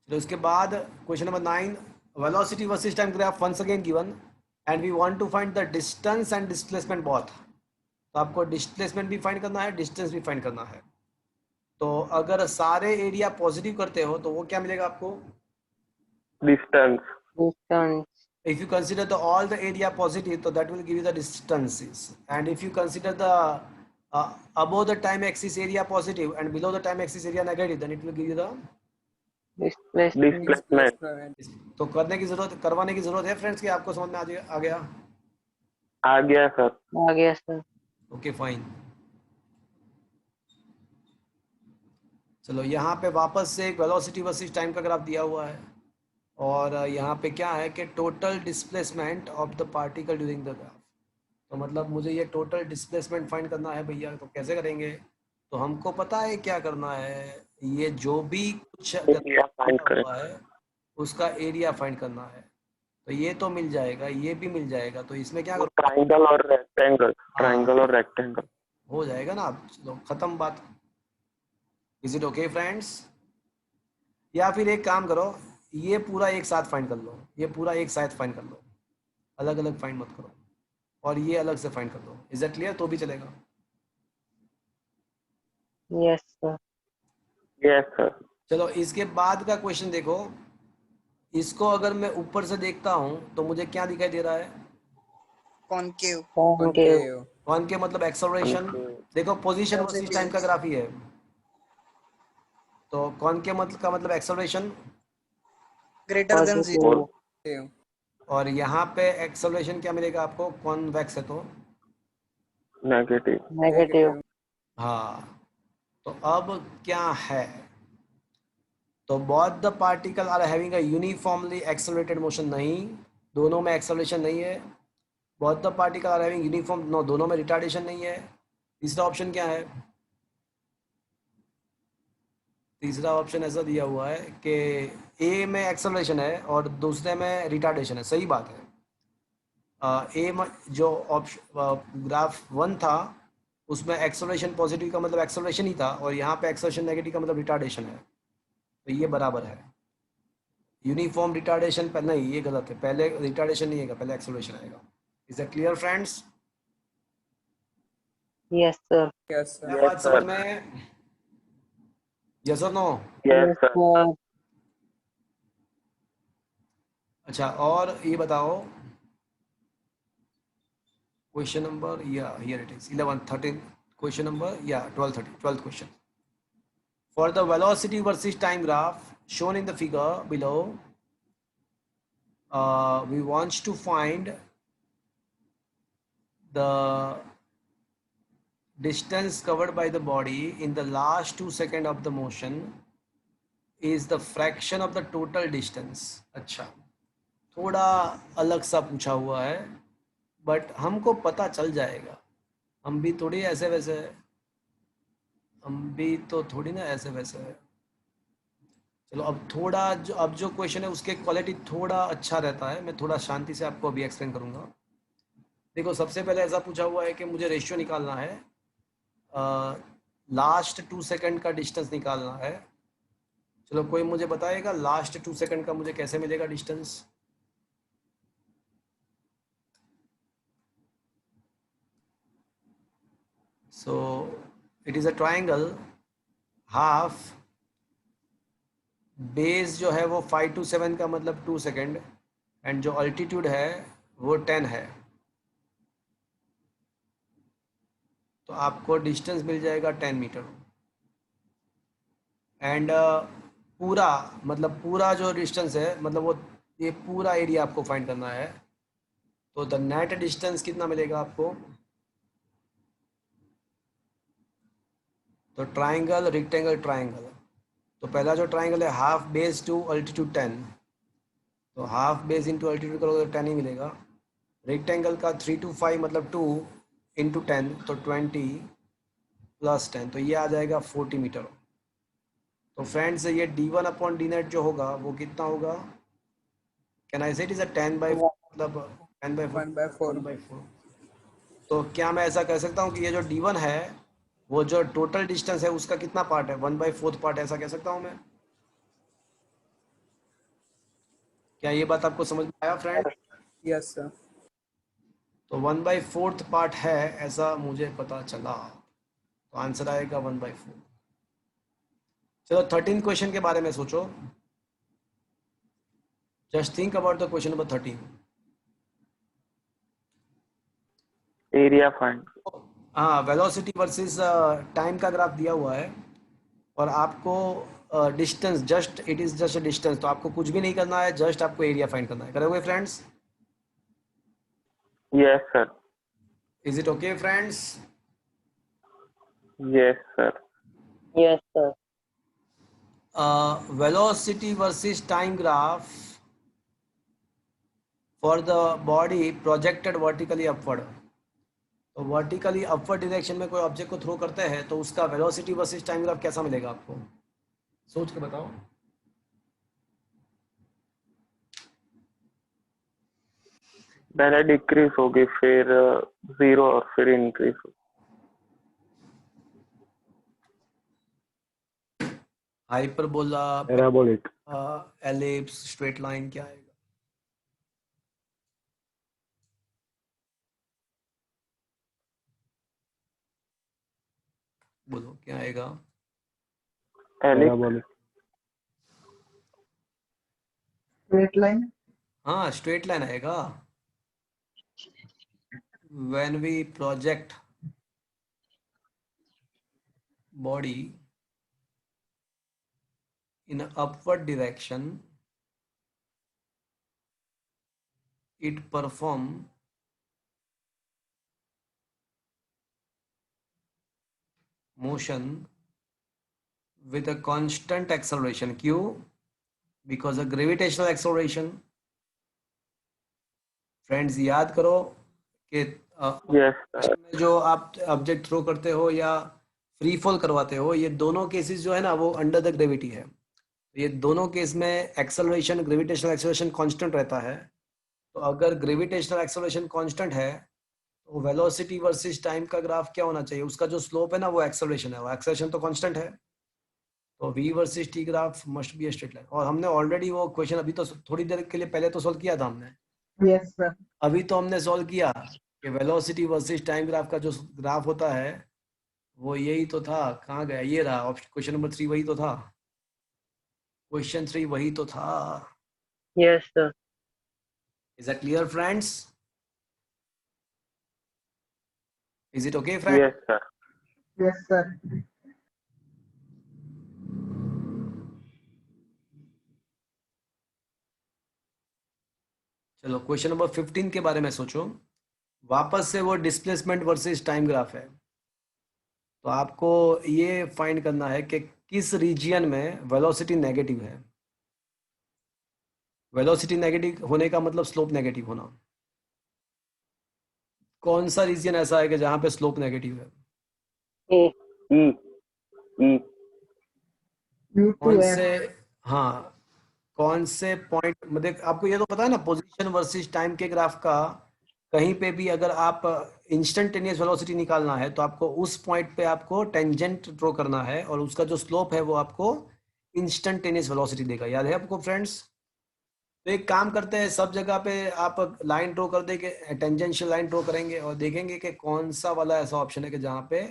Speaker 1: तो इसके बाद question number 9, velocity versus time graph once again given and we want to find the distance and displacement both. तो आपको डिस्प्लेसमेंट भी फाइंड करना है, डिस्टेंस भी फाइंड करना है। तो अगर सारे एरिया पॉजिटिव करते हो तो वो क्या मिलेगा आपको?
Speaker 2: Distance
Speaker 4: Distance.
Speaker 1: If you consider all the area positive, so that will give you the distances. And if you consider the above the time axis area positive and below the time axis area negative, then it will give you the.
Speaker 4: Displacement.
Speaker 2: Displacement
Speaker 1: तो करवाने की जरूरत है friends, कि आपको समझ में आ गया?
Speaker 2: आ गया सर।
Speaker 4: आ गया sir.
Speaker 1: Okay fine. चलो यहाँ पे वापस से एक वेलोसिटी वर्सेस टाइम का ग्राफ दिया हुआ है और यहाँ पे क्या है कि total displacement of the particle during the graph. तो मतलब मुझे ये टोटल डिस्प्लेसमेंट फाइंड करना है भैया, तो कैसे करेंगे? तो हमको पता है क्या करना है, ये जो भी कुछ
Speaker 2: एरिया फाइंड करें।
Speaker 1: हुआ है उसका एरिया फाइंड करना है। तो ये तो मिल जाएगा, ये भी मिल जाएगा, तो इसमें क्या करो?
Speaker 2: ट्राइंगल और रेक्टेंगल,
Speaker 1: हाँ,
Speaker 2: ट्राइंगल और रेक्टेंगल
Speaker 1: हो जाएगा ना। चलो खत्म बात। Is it okay friends? या फिर एक काम करो, ये पूरा एक साथ फाइंड कर लो, ये पूरा एक साथ फाइंड कर लो, अलग अलग फाइंड मत करो, और ये अलग से फाइंड कर लो। Is that clear? तो भी चलेगा।
Speaker 4: Yes, sir.
Speaker 2: Yes sir.
Speaker 1: चलो इसके बाद का क्वेश्चन देखो, इसको अगर मैं ऊपर से देखता हूं तो मुझे क्या दिखाई दे रहा है?
Speaker 3: Concave.
Speaker 4: Concave.
Speaker 1: कौन के मतलब एक्सेलरेशन। देखो पोजीशन वर्सेस टाइम का ग्राफ ही है, तो कौन के मतलब का मतलब एक्सेलरेशन,
Speaker 3: Greater than 0.
Speaker 4: Positive.
Speaker 1: और यहाँ पे एक्सेलरेशन क्या मिलेगा आपको? कॉन्वेक्स है तो
Speaker 2: नेगेटिव
Speaker 4: Negative.
Speaker 1: हाँ। तो अब क्या है? तो both the particle are having a uniformly accelerated motion, नहीं, दोनों में एक्सेलरेशन नहीं है। both the particle are having uniform, no, दोनों में रिटार्डेशन नहीं है। तीसरा ऑप्शन क्या है? तीसरा ऑप्शन ऐसा दिया हुआ है कि ए में एक्सेलरेशन है और दूसरे में रिटार्डेशन है, सही बात है। ए जो ऑप्शन ग्राफ 1 था उसमें एक्सेलरेशन पॉजिटिव का मतलब एक्सेलरेशन ही था, और यहाँ पे एक्सेलरेशन नेगेटिव का मतलब रिटार्डेशन है, तो ये बराबर है। यूनिफॉर्म रिटार्डेशन पहले नहीं, ये गलत है, पहले रिटार्डेशन नहीं आएगा, पहले एक्सेलरेशन आएगा। Is that clear friends?
Speaker 4: Yes, sir.
Speaker 5: Yes, sir.
Speaker 1: क्या बात समझ में? यस और no?
Speaker 2: Yes,
Speaker 4: Yes,
Speaker 2: sir.
Speaker 4: sir.
Speaker 1: अच्छा, और ये बताओ क्वेश्चन नंबर, या here it is 11 13 question number, या 12 13 12th question. For the velocity versus time graph shown in the figure below, we want to find the distance covered by the body in the last 2 seconds of the motion is the fraction of the total distance. अच्छा, थोड़ा अलग सा पूछा हुआ है, but हमको पता चल जाएगा. हम भी थोड़ी ऐसे वैसे, हम भी तो थोड़ी ना ऐसे वैसे है. चलो अब थोड़ा अब जो क्वेश्चन है उसके क्वालिटी थोड़ा अच्छा रहता है. मैं थोड़ा शांति से आपको अभी एक्सप्लेन करूंगा. देखो, सबसे पहले ऐसा पूछा हुआ है कि मुझे रेशियो निकालना है, लास्ट 2 सेकंड का डिस्टेंस निकालना है. चलो, कोई मुझे बताएगा लास्ट 2 सेकंड का मुझे कैसे मिलेगा distance? So it is a triangle. Half base जो है वो 5 to 7 का मतलब 2 सेकंड, एंड जो अल्टीट्यूड है वो 10 है. तो आपको डिस्टेंस मिल जाएगा 10 मीटर. एंड पूरा मतलब पूरा जो डिस्टेंस है, मतलब वो ये पूरा एरिया आपको फाइंड करना है. तो द नेट डिस्टेंस कितना मिलेगा आपको? तो ट्राइंगल, रेक्टेंगल, ट्राइंगल. तो पहला जो ट्राइंगल है हाफ बेस टू अल्टीट्यूड 10, तो हाफ बेस इंटू अल्टीट्यूड करोगे तो 10 ही मिलेगा. रेक्टेंगल का 3 to 5 मतलब 2 इंटू 10, तो 20 प्लस 10, तो ये आ जाएगा 40 मीटर. तो फ्रेंड्स, ये d1 अपॉन डी नेट जो होगा वो कितना होगा? कैन आई से इट इज अ 10/4, मतलब 10/4,
Speaker 6: 1/4.
Speaker 1: 1/4. तो क्या मैं ऐसा कह सकता हूँ कि ये जो d1 है वो जो टोटल डिस्टेंस है उसका कितना पार्ट है? 1/4 पार्ट, ऐसा कह सकता हूँ मैं? क्या ये बात आपको समझ में आया फ्रेंड?
Speaker 6: Yes, sir.
Speaker 1: तो 1/4 पार्ट है ऐसा मुझे पता चला. तो आंसर आएगा 1/4. चलो 13 क्वेश्चन के बारे में सोचो. Just think about the question number 13.
Speaker 2: Area find.
Speaker 1: हाँ, वेलोसिटी वर्सेस टाइम का ग्राफ दिया हुआ है, और आपको distance, just it is just distance, तो आपको कुछ भी नहीं करना है, जस्ट आपको एरिया फाइंड करना है. करोगे friends?
Speaker 2: Yes, sir.
Speaker 1: Is it okay friends?
Speaker 2: Yes, sir.
Speaker 4: Yes, sir.
Speaker 1: Velocity versus time graph for the body projected vertically upward. तो वर्टिकली अपवर्ड डायरेक्शन में कोई ऑब्जेक्ट को थ्रो करते हैं तो उसका वेलोसिटी वर्सेस टाइम ग्राफ कैसा मिलेगा आपको? सोच के बताओ.
Speaker 2: पहले डिक्रीज होगी, फिर 0 और फिर इंक्रीज होगी.
Speaker 1: Hyperbola,
Speaker 5: Parabolic.
Speaker 1: Ellipse, straight line, क्या आएगा? बोलो क्या आएगा?
Speaker 2: Ellipse.
Speaker 5: Parabolic.
Speaker 6: Straight line.
Speaker 1: हाँ, स्ट्रेट लाइन आएगा. When we project body in an upward direction, it perform motion with a constant acceleration. क्यों? Because of gravitational acceleration. Friends, याद करो कि
Speaker 2: Yes, sir.
Speaker 1: जो आप ऑब्जेक्ट थ्रो करते हो या फ्री फॉल करवाते हो, ये दोनों केसेस जो है ना वो अंडर द ग्रेविटी है. ये दोनों केस में एक्सेलरेशन, ग्रेविटेशनल एक्सेलरेशन कांस्टेंट रहता है. तो अगर ग्रेविटेशनल एक्सेलरेशन कांस्टेंट है तो वेलोसिटी वर्सेस टाइम का ग्राफ क्या होना चाहिए? उसका जो स्लोप है ना वो एक्सेलरेशन है, वो एक्सेलरेशन तो कांस्टेंट है. तो v versus t graph must be a straight line. और हमने ऑलरेडी वो क्वेश्चन अभी तो थोड़ी देर के लिए पहले तो सॉल्व किया था हमने.
Speaker 6: Yes, sir.
Speaker 1: अभी तो हमने सॉल्व किया कि वेलोसिटी वर्सेस टाइम ग्राफ का जो ग्राफ होता है वो यही तो था, कहाँ गया, ये रहा ऑप्शन, क्वेश्चन नंबर 3 वही तो था, क्वेश्चन 3 वही तो था।
Speaker 4: Yes, sir.
Speaker 1: Is that clear friends? Is it okay friend?
Speaker 2: Yes, sir.
Speaker 6: Yes, sir.
Speaker 1: चलो क्वेश्चन नंबर 15 के बारे में सोचो। वापस से वो डिस्प्लेसमेंट वर्सेस टाइम ग्राफ है। तो आपको ये फाइंड करना है कि किस रीजियन में वेलोसिटी नेगेटिव है। वेलोसिटी नेगेटिव होने का मतलब स्लोप नेगेटिव होना। कौन सा रीजियन ऐसा है कि जहां पे स्लोप नेगेटिव है?
Speaker 4: A.
Speaker 2: E. E.
Speaker 6: U to
Speaker 1: कौन
Speaker 6: F.
Speaker 1: से, हाँ, कौन से पॉइंट मतलब आपको ये तो पता है ना, पोजीशन वर्सेस टाइम के ग्राफ का कहीं पे भी अगर आप इंस्टेंटेनियस वेलोसिटी निकालना है तो आपको उस पॉइंट पे आपको टेंजेंट ड्रॉ करना है और उसका जो स्लोप है वो आपको इंस्टेंटेनियस वेलोसिटी देगा। याद है आपको फ्रेंड्स? तो एक काम करते हैं, सब जगह पे आप लाइन ड्रॉ कर देंगे, टेंजेंशियल लाइन ड्रॉ करेंगे और देखेंगे कि कौन सा वाला ऐसा ऑप्शन है कि जहाँ पे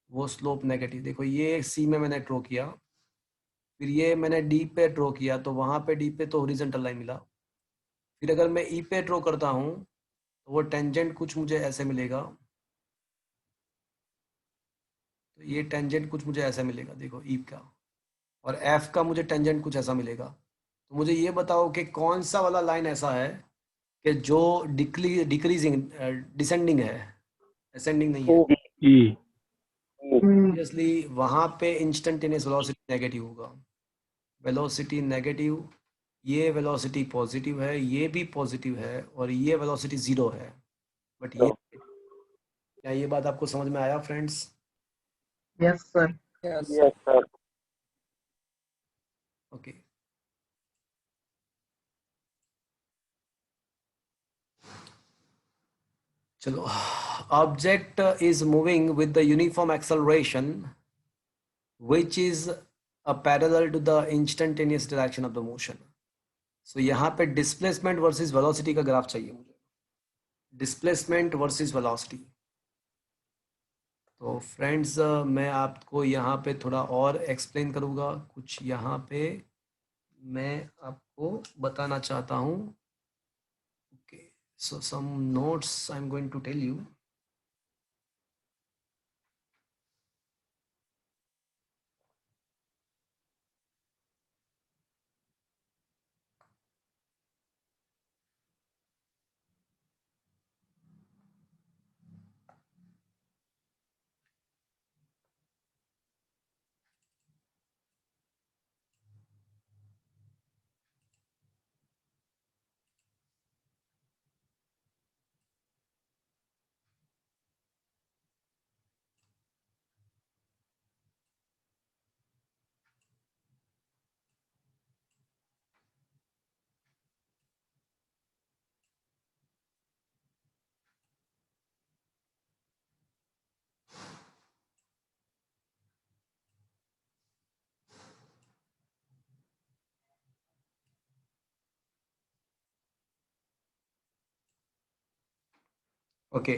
Speaker 1: वो स्लोप नेगेटिव। देखो ये सी में मैंने ड्रॉ किया, फिर ये मैंने डी पे ड्रॉ किया, तो वहां पे डी पे तो हॉरिजॉन्टल लाइन मिला। फिर अगर मैं ई पे ड्रॉ करता हूँ तो वो टेंजेंट कुछ मुझे ऐसे मिलेगा, तो ये टेंजेंट कुछ मुझे ऐसा मिलेगा, देखो ई का। और एफ का मुझे टेंजेंट कुछ ऐसा मिलेगा। तो मुझे ये बताओ कि कौन सा वाला लाइन ऐसा है कि जो डिक्रीजिंग डिसेंडिंग है, असेंडिंग नहीं है।
Speaker 4: O.
Speaker 2: E.
Speaker 6: Mm.
Speaker 1: ऑब्वियसली वहां पे इंस्टेंटेनियस वेलोसिटी नेगेटिव होगा। वेलोसिटी नेगेटिव, ये वेलोसिटी पॉजिटिव है, ये भी पॉजिटिव है और ये वेलोसिटी जीरो है। बट ये, क्या ये बात आपको समझ में आया friends?
Speaker 6: Yes, sir.
Speaker 5: Yes, sir.
Speaker 2: Yes, sir.
Speaker 1: Okay, चलो। Object is moving with the uniform acceleration which is a parallel to the instantaneous direction of the motion. So यहाँ पे डिस्प्लेसमेंट वर्सेस वेलोसिटी का ग्राफ चाहिए मुझे, displacement versus velocity. तो friends मैं आपको यहाँ पे थोड़ा और एक्सप्लेन करूँगा, कुछ यहाँ पे मैं आपको बताना चाहता हूँ। Okay, so some notes I am going to tell you. Okay,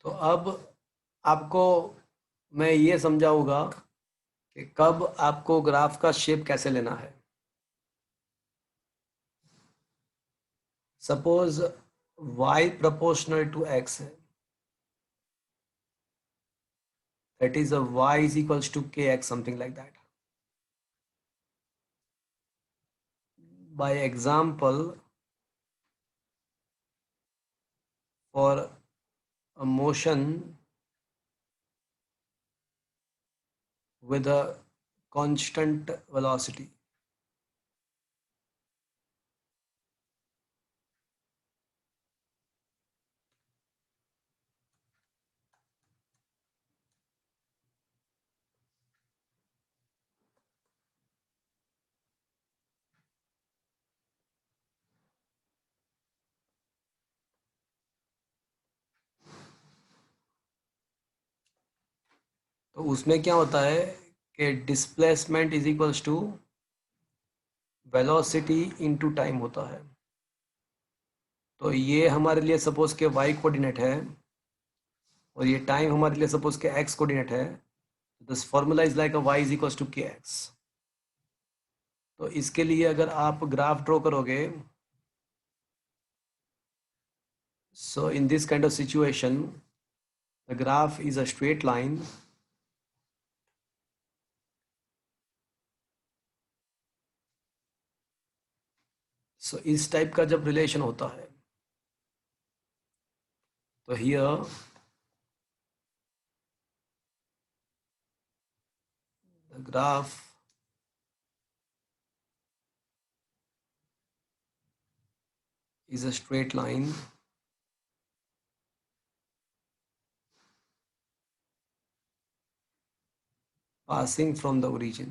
Speaker 1: तो अब आपको मैं ये समझाऊंगा कि कब आपको ग्राफ का शेप कैसे लेना है। Suppose y proportional to x है, that is a y is equals to kx, something like that. By example, for a motion with a constant velocity, तो उसमें क्या होता है कि displacement is equals to velocity into time होता है। तो ये हमारे लिए सपोज के y कोऑर्डिनेट है और ये टाइम हमारे लिए सपोज के x कोऑर्डिनेट है। This formula is like a y is equals to kx। तो इसके लिए अगर आप ग्राफ ड्रॉ करोगे, so in this kind of situation the graph is a straight line so इस टाइप का जब रिलेशन होता है तो here the graph is a straight line passing from the origin।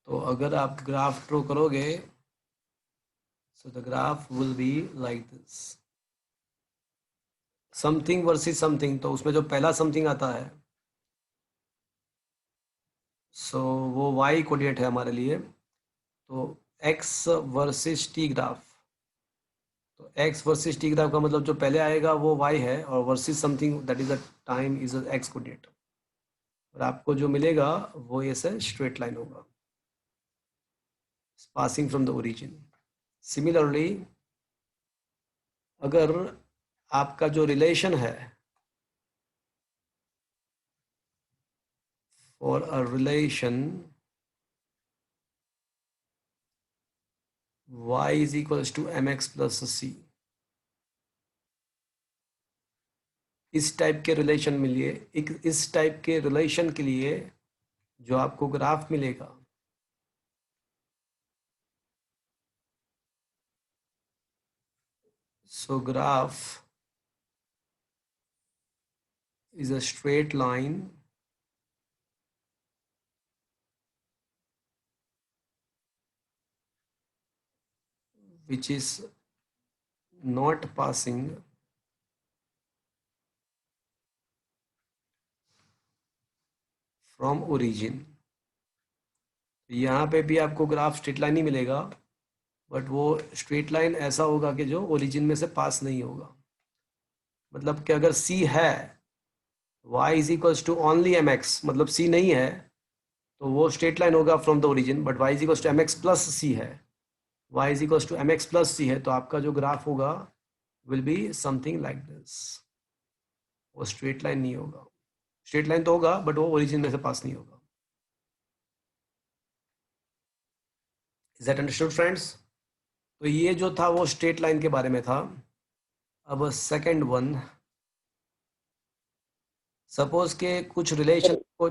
Speaker 1: तो अगर आप ग्राफ ड्रॉ करोगे so the graph will be like this something versus something। तो उसमें जो पहला समथिंग आता है सो वो y कोऑर्डिनेट है हमारे लिए। तो x वर्सेस t ग्राफ, तो x वर्सेस t ग्राफ का मतलब जो पहले आएगा वो y है और versus something that is a time is x coordinate. और आपको जो मिलेगा वो ऐसे स्ट्रेट लाइन होगा passing from the origin. Similarly अगर आपका जो रिलेशन है for a relation y is equals to mx plus c, इस टाइप के रिलेशन मिलिए इस टाइप के रिलेशन के लिए जो आपको ग्राफ मिलेगा so graph is a straight line which is not passing from origin। यहाँ पे भी आपको ग्राफ स्ट्रेट लाइन ही मिलेगा बट वो स्ट्रेट लाइन ऐसा होगा कि जो ओरिजिन में से पास नहीं होगा। मतलब कि अगर c है y is equals to only mx, मतलब c नहीं है तो वो स्ट्रेट लाइन होगा from the origin. But y is equals to mx plus c है, y is equals to mx plus c है, तो आपका जो ग्राफ होगा will be something like this. वो स्ट्रेट लाइन नहीं होगा, स्ट्रेट लाइन तो होगा बट वो ओरिजिन में से पास नहीं होगा। Is that understood friends? तो ये जो था वो स्ट्रेट लाइन के बारे में था। अब सेकंड वन, सपोज के कुछ रिलेशन को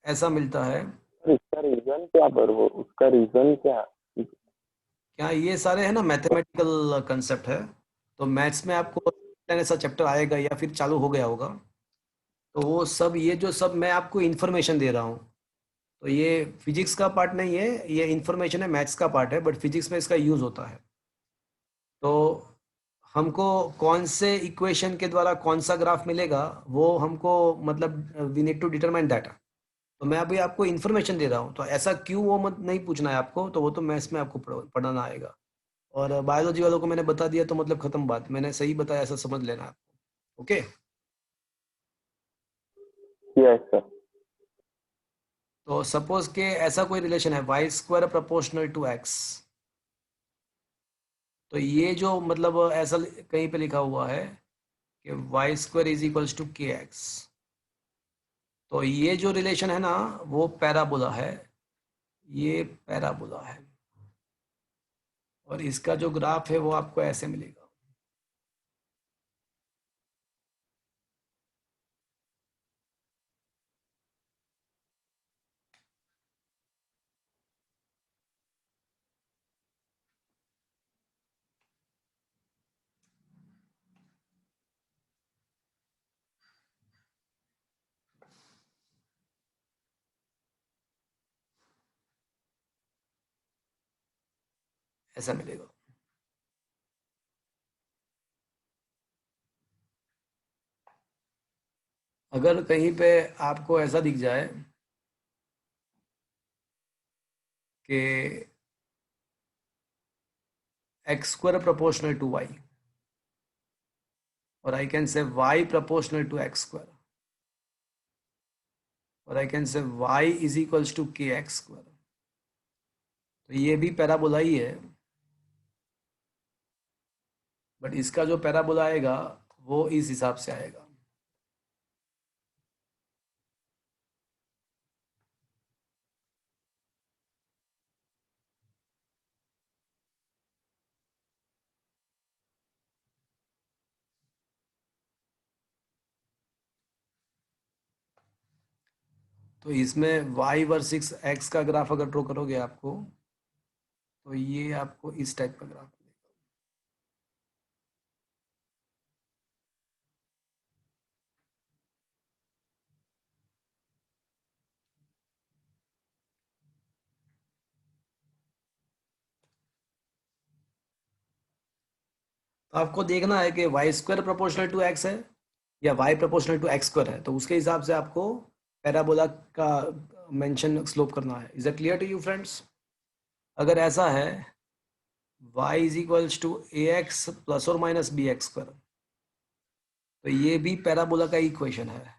Speaker 1: ऐसा मिलता है,
Speaker 2: इसका रीजन क्या वो उसका रीजन क्या?
Speaker 1: क्या ये सारे है ना मैथमेटिकल कंसेप्ट है। तो मैथ्स में आपको ऐसा चैप्टर आएगा या फिर चालू हो गया होगा, तो वो सब ये जो सब मैं आपको इन्फॉर्मेशन दे रहा हूँ, तो ये फिजिक्स का पार्ट नहीं है, ये इन्फॉर्मेशन है, मैथ्स का पार्ट है, बट फिजिक्स में इसका यूज होता है। तो हमको कौन से इक्वेशन के द्वारा कौन सा ग्राफ मिलेगा वो हमको मतलब we need to determine that. तो मैं अभी आपको इन्फॉर्मेशन दे रहा हूँ, तो ऐसा क्यों वो मत नहीं पूछना है आपको, तो वो तो मैथ्स में आपको पढ़ाना आएगा। और बायोलॉजी वालों को मैंने बता दिया तो मतलब खत्म बात, मैंने सही बताया ऐसा समझ लेना आपको। Okay,
Speaker 2: yes sir.
Speaker 1: तो सपोज के ऐसा कोई रिलेशन है y square proportional to x. तो ये जो मतलब ऐसा कहीं पे लिखा हुआ है कि y square is equals to k x. तो ये जो रिलेशन है ना वो पैराबोला है, ये पैराबोला है और इसका जो ग्राफ है वो आपको ऐसे मिलेगा। ऐसा मिलेगा। अगर कहीं पे आपको ऐसा दिख जाए कि x square proportional to y, or I can say y proportional to x square, or I can say y is equals to kx square, तो ये भी पैराबोला ही है, बट इसका जो पैराबोला आएगा वो इस हिसाब से आएगा। तो इसमें y वर्सेस x का ग्राफ अगर ड्रॉ करोगे आपको, तो ये आपको इस टाइप का ग्राफ मिलेगा। तो आपको देखना है कि y square proportional to x है या y proportional to x square है, तो उसके हिसाब से आपको पैराबोला का मेंशन स्लोप करना है। Is it clear to you friends? अगर ऐसा है y is equals to a x plus और माइनस बी एक्स स्क्वायर, तो ये भी पैराबोला का इक्वेशन है,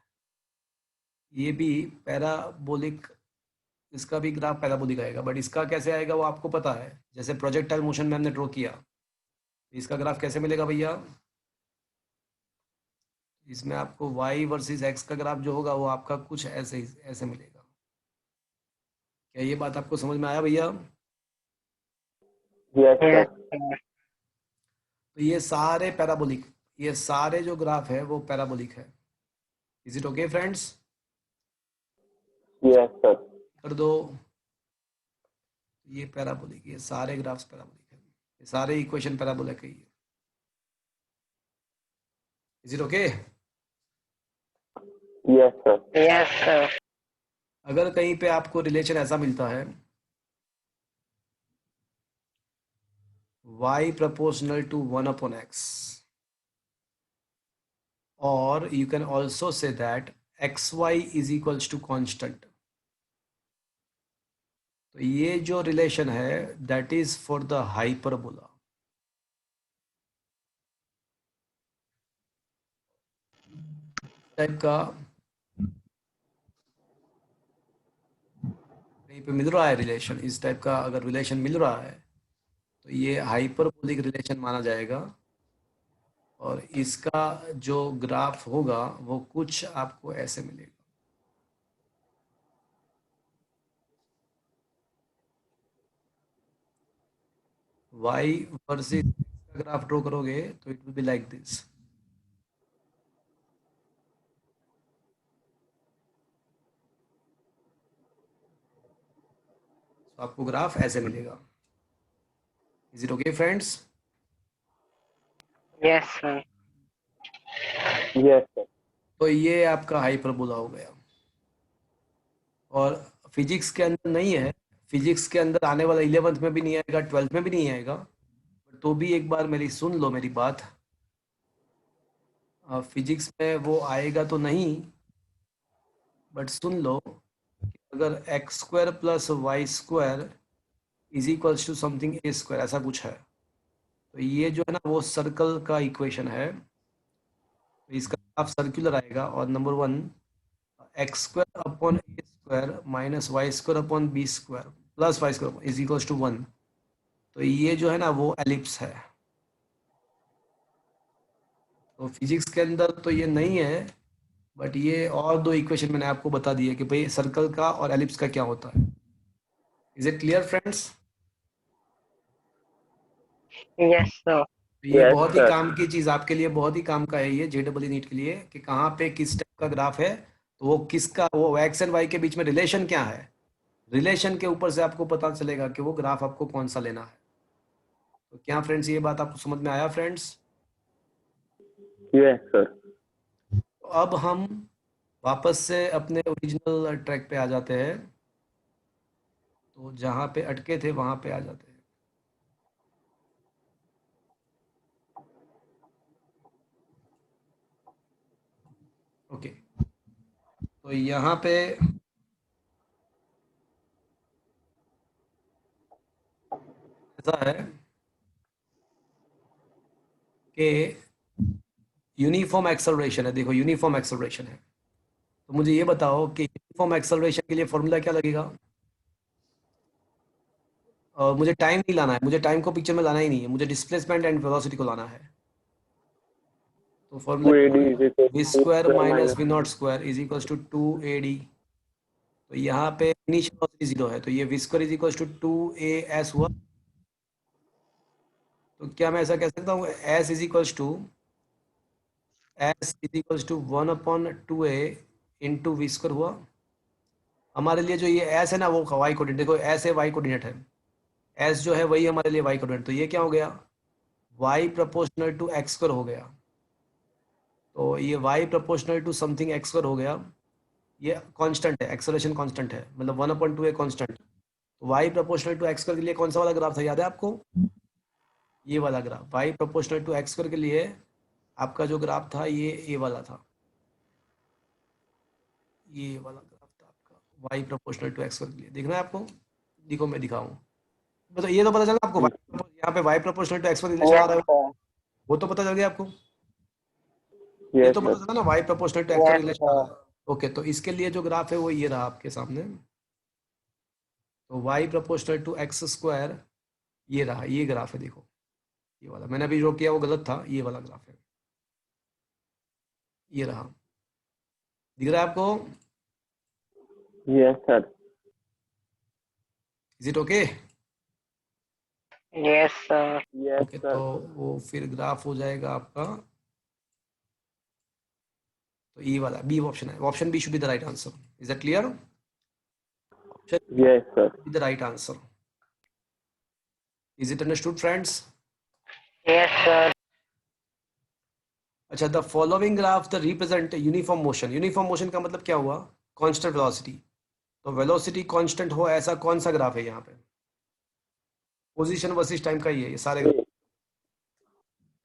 Speaker 1: ये भी पैराबोलिक, इसका भी ग्राफ पैराबोलिक आएगा, बट इसका कैसे आएगा वो आपको पता है। जैसे प्रोजेक्टाइल मोशन में हमने ड्रॉ किया, इसका ग्राफ कैसे मिलेगा भैया? इसमें आपको y वर्सेस x का ग्राफ जो होगा वो आपका कुछ ऐसे मिलेगा। क्या ये बात आपको समझ में आया भैया?
Speaker 2: Yes,
Speaker 4: Yes,
Speaker 2: sir.
Speaker 4: sir.
Speaker 1: तो ये सारे पैराबोलिक, ये सारे जो ग्राफ है वो पैराबोलिक है। Is it okay friends?
Speaker 2: Yes, sir.
Speaker 1: कर दो। ये पैराबोलिक, ये सारे ग्राफ्स पैराबोलिक है, ये सारे इक्वेशन पैराबोलिक है। ये is it okay?
Speaker 2: Yes, sir.
Speaker 4: Yes, sir.
Speaker 1: अगर कहीं पे आपको रिलेशन ऐसा मिलता है y proportional to 1 upon x, or you can also say that xy is equals to constant, तो ये जो रिलेशन है that is for the hyperbola. Type का कहीं पे मिल रहा है रिलेशन, इस टाइप का अगर रिलेशन मिल रहा है तो ये हाइपरबोलिक रिलेशन माना जाएगा, और इसका जो ग्राफ होगा वो कुछ आपको ऐसे मिलेगा। y वर्सेस का ग्राफ ड्रॉ करोगे तो it will be like this. तो आपको ग्राफ ऐसे मिलेगा। Is it okay friends?
Speaker 4: Yes, sir.
Speaker 2: Yes, sir.
Speaker 1: तो ये आपका हाइपरबोला हो गया, और फिजिक्स के अंदर नहीं है, फिजिक्स के अंदर आने वाला 11th में भी नहीं आएगा, 12th में भी नहीं आएगा, तो भी एक बार मेरी सुन लो मेरी बात। फिजिक्स में वो आएगा तो नहीं, बट सुन लो कि अगर x square plus y square is equals to something a square, ऐसा कुछ है, तो ये जो है ना वो सर्कल का इक्वेशन है, तो इसका ग्राफ सर्कुलर आएगा, और number 1 x square upon a square minus y square upon b square plus y square is equals to 1, तो ये जो है ना वो एलिप्स है। तो फिजिक्स के अंदर तो ये नहीं है, बट ये और दो इक्वेशन मैंने आपको बता दिए कि भाई सर्कल का और एलिप्स का क्या होता है। Is it clear friends?
Speaker 4: Yes, sir.
Speaker 1: तो ये
Speaker 2: Yes,
Speaker 1: बहुत ही
Speaker 2: sir.
Speaker 1: काम की चीज आपके लिए, बहुत ही काम का है ये JEE नीट के लिए, कि कहाँ पे किस टाइप का ग्राफ है, तो वो किसका, वो एक्स एंड वाई के बीच में रिलेशन क्या है, रिलेशन के ऊपर से आपको पता चलेगा कि वो ग्राफ आपको कौन सा लेना है। तो क्या फ्रेंड्स ये बात आपको समझ में आया फ्रेंड्स?
Speaker 2: Yes, sir.
Speaker 1: तो अब हम वापस से अपने ओरिजिनल ट्रैक पे आ जाते हैं, तो जहाँ पे अटके थे वहां पे आ जाते हैं। ओके, यहाँ पे ऐसा है कि यूनिफॉर्म एक्सेलरेशन है, देखो यूनिफॉर्म एक्सेलरेशन है। तो मुझे ये बताओ कि यूनिफॉर्म एक्सेलरेशन के लिए फॉर्मूला क्या लगेगा। और मुझे टाइम नहीं लाना है, मुझे टाइम को पिक्चर में लाना ही नहीं है, मुझे डिस्प्लेसमेंट एंड वेलोसिटी को लाना है। तो formula
Speaker 2: 2AD is equal
Speaker 1: v
Speaker 2: to
Speaker 1: square
Speaker 2: square
Speaker 1: minus
Speaker 2: minus
Speaker 1: v not square is equal to 2AD। तो यहाँ पे इनिशियल वेलोसिटी 0 है, तो ये v square is equal to 2AS हुआ। तो क्या मैं ऐसा कह सकता हूँ S is equals to 1/2A into v square हुआ। हमारे लिए जो ये S है ना वो वाई कोऑर्डिनेट, देखो S है वाई कोऑर्डिनेट है, S जो है वही हमारे लिए वाई कोऑर्डिनेट। तो ये क्या हो गया, y proportional to x square हो गया। तो ये y proportional to something x square हो गया। ये कांस्टेंट है, एक्सेलरेशन कांस्टेंट है, मतलब 1/2A कांस्टेंट। तो y proportional to x square के लिए कौन सा वाला ग्राफ था, याद है आपको, ये वाला graph. y proportional to x square के लिए आपका जो ग्राफ था ये वाला था, ये वाला ग्राफ था आपका y proportional to x square के लिए। देखना है आपको, देखो मैं दिखाऊं, मतलब ये तो पता चला आपको यहाँ पे y proportional to x square relation आ
Speaker 4: Yes,
Speaker 1: रहा है,
Speaker 4: sir.
Speaker 1: वो तो पता चल गया आपको। ये
Speaker 2: yes
Speaker 1: तो पता
Speaker 2: sir
Speaker 1: चला ना y प्रोपोर्शनल टू एक्स का
Speaker 4: Yes,
Speaker 1: रिलेशन आ
Speaker 4: sir.
Speaker 1: रहा है। ओके, तो इसके लिए जो ग्राफ है वो ये रहा आपके सामने। तो y proportional to x square ये रहा, ये ग्राफ है, देखो ये वाला मैंने अभी जो किया वो गलत था, ये वाला ग्राफ है, ये रहा, दिख रहा है आपको,
Speaker 2: yes sir
Speaker 1: is it okay.
Speaker 4: Yes, sir.
Speaker 2: yes
Speaker 1: okay,
Speaker 2: sir
Speaker 1: तो वो फिर ग्राफ हो जाएगा आपका, तो ये वाला बी ऑप्शन है, option B should be the right answer. Is that clear,
Speaker 2: yes sir
Speaker 1: the right answer. Is it understood friends.
Speaker 4: Yes, sir.
Speaker 1: अच्छा, the following graph the represent uniform motion. Uniform motion का मतलब क्या हुआ, constant velocity. तो velocity constant हो ऐसा कौन सा ग्राफ है यहाँ पे, पोजीशन वर्सेस टाइम का ही है ये सारे ग्राफ,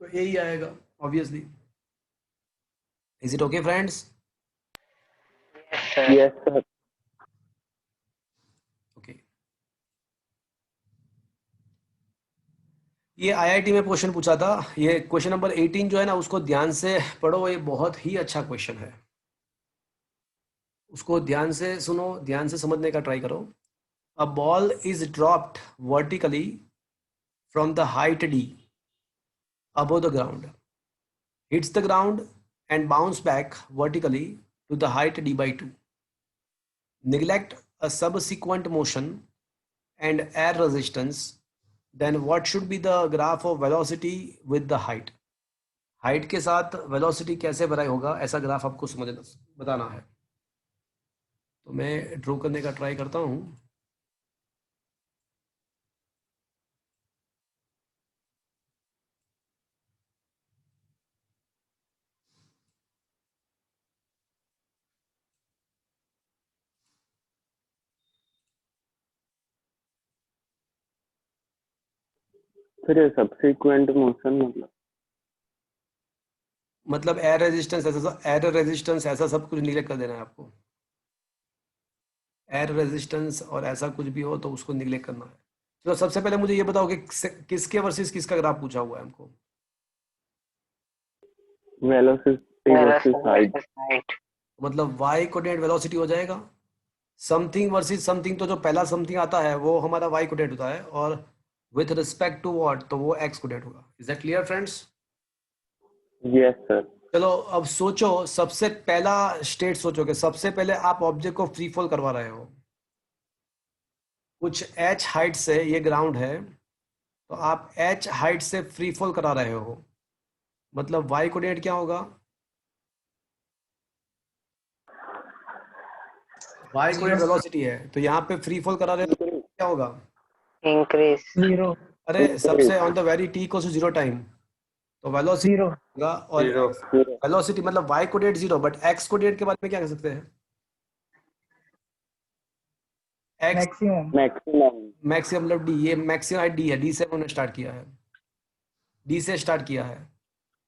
Speaker 1: तो यही आएगा obviously. Is it okay friends.
Speaker 4: Yes, sir.
Speaker 2: yes sir
Speaker 1: okay, ये आईआईटी में क्वेश्चन पूछा था, ये क्वेश्चन नंबर 18 जो है ना उसको ध्यान से पढ़ो, ये बहुत ही अच्छा क्वेश्चन है, उसको ध्यान से सुनो, ध्यान से समझने का ट्राई करो। अ ball is dropped vertically from the height d above the ground, hits the ground and bounce back vertically to the height d by 2. Neglect a subsequent motion and air resistance, then what should be the graph of velocity with the height? Height के साथ velocity कैसे बनाई होगा, ऐसा graph आपको समझना बताना है। तो मैं ड्रॉ करने का ट्राई करता हूँ।
Speaker 2: फिर ये subsequent motion
Speaker 1: मतलब एयर रेजिस्टेंस ऐसा सब कुछ निगलेक्ट कर देना है आपको, एयर रेजिस्टेंस और ऐसा कुछ भी हो तो उसको निगलेक्ट करना है। चलो सबसे पहले मुझे ये बताओ कि किसके वर्सेस किसका ग्राफ पूछा हुआ है हमको।
Speaker 2: velocity versus height
Speaker 4: Versus height.
Speaker 1: मतलब y कोऑर्डिनेट वेलोसिटी हो जाएगा, समथिंग वर्सेस समथिंग, तो जो पहला समथिंग आता है वो हमारा y कोऑर्डिनेट होता है, और विथ रिस्पेक्ट टू व्हाट, तो वो x कोऑर्डिनेट होगा। Is that clear friends.
Speaker 2: yes sir
Speaker 1: चलो अब सोचो, सबसे पहला स्टेट सोचो कि सबसे पहले आप ऑब्जेक्ट को फ्री फॉल करवा रहे हो, कुछ h हाइट से, ये ग्राउंड है, तो आप h हाइट से फ्री फॉल करा रहे हो, मतलब y कोऑर्डिनेट क्या होगा, y कोऑर्डिनेट वेलोसिटी है, तो यहाँ पे फ्री फॉल करा रहे हो तो क्या होगा,
Speaker 4: Increase.
Speaker 6: 0,
Speaker 1: अरे सबसे on the very t equals to 0 time, तो वेलोसिटी
Speaker 6: 0,
Speaker 1: होगा, और
Speaker 5: Zero.
Speaker 1: वेलोसिटी मतलब y coordinate 0, but x coordinate के बारे में क्या कह सकते हैं, x
Speaker 6: maximum,
Speaker 2: maximum
Speaker 1: मैक्सिमम मतलब d, ये मैक्सिमम हाइट d है, d से उन्होंने स्टार्ट किया है, d से स्टार्ट किया है,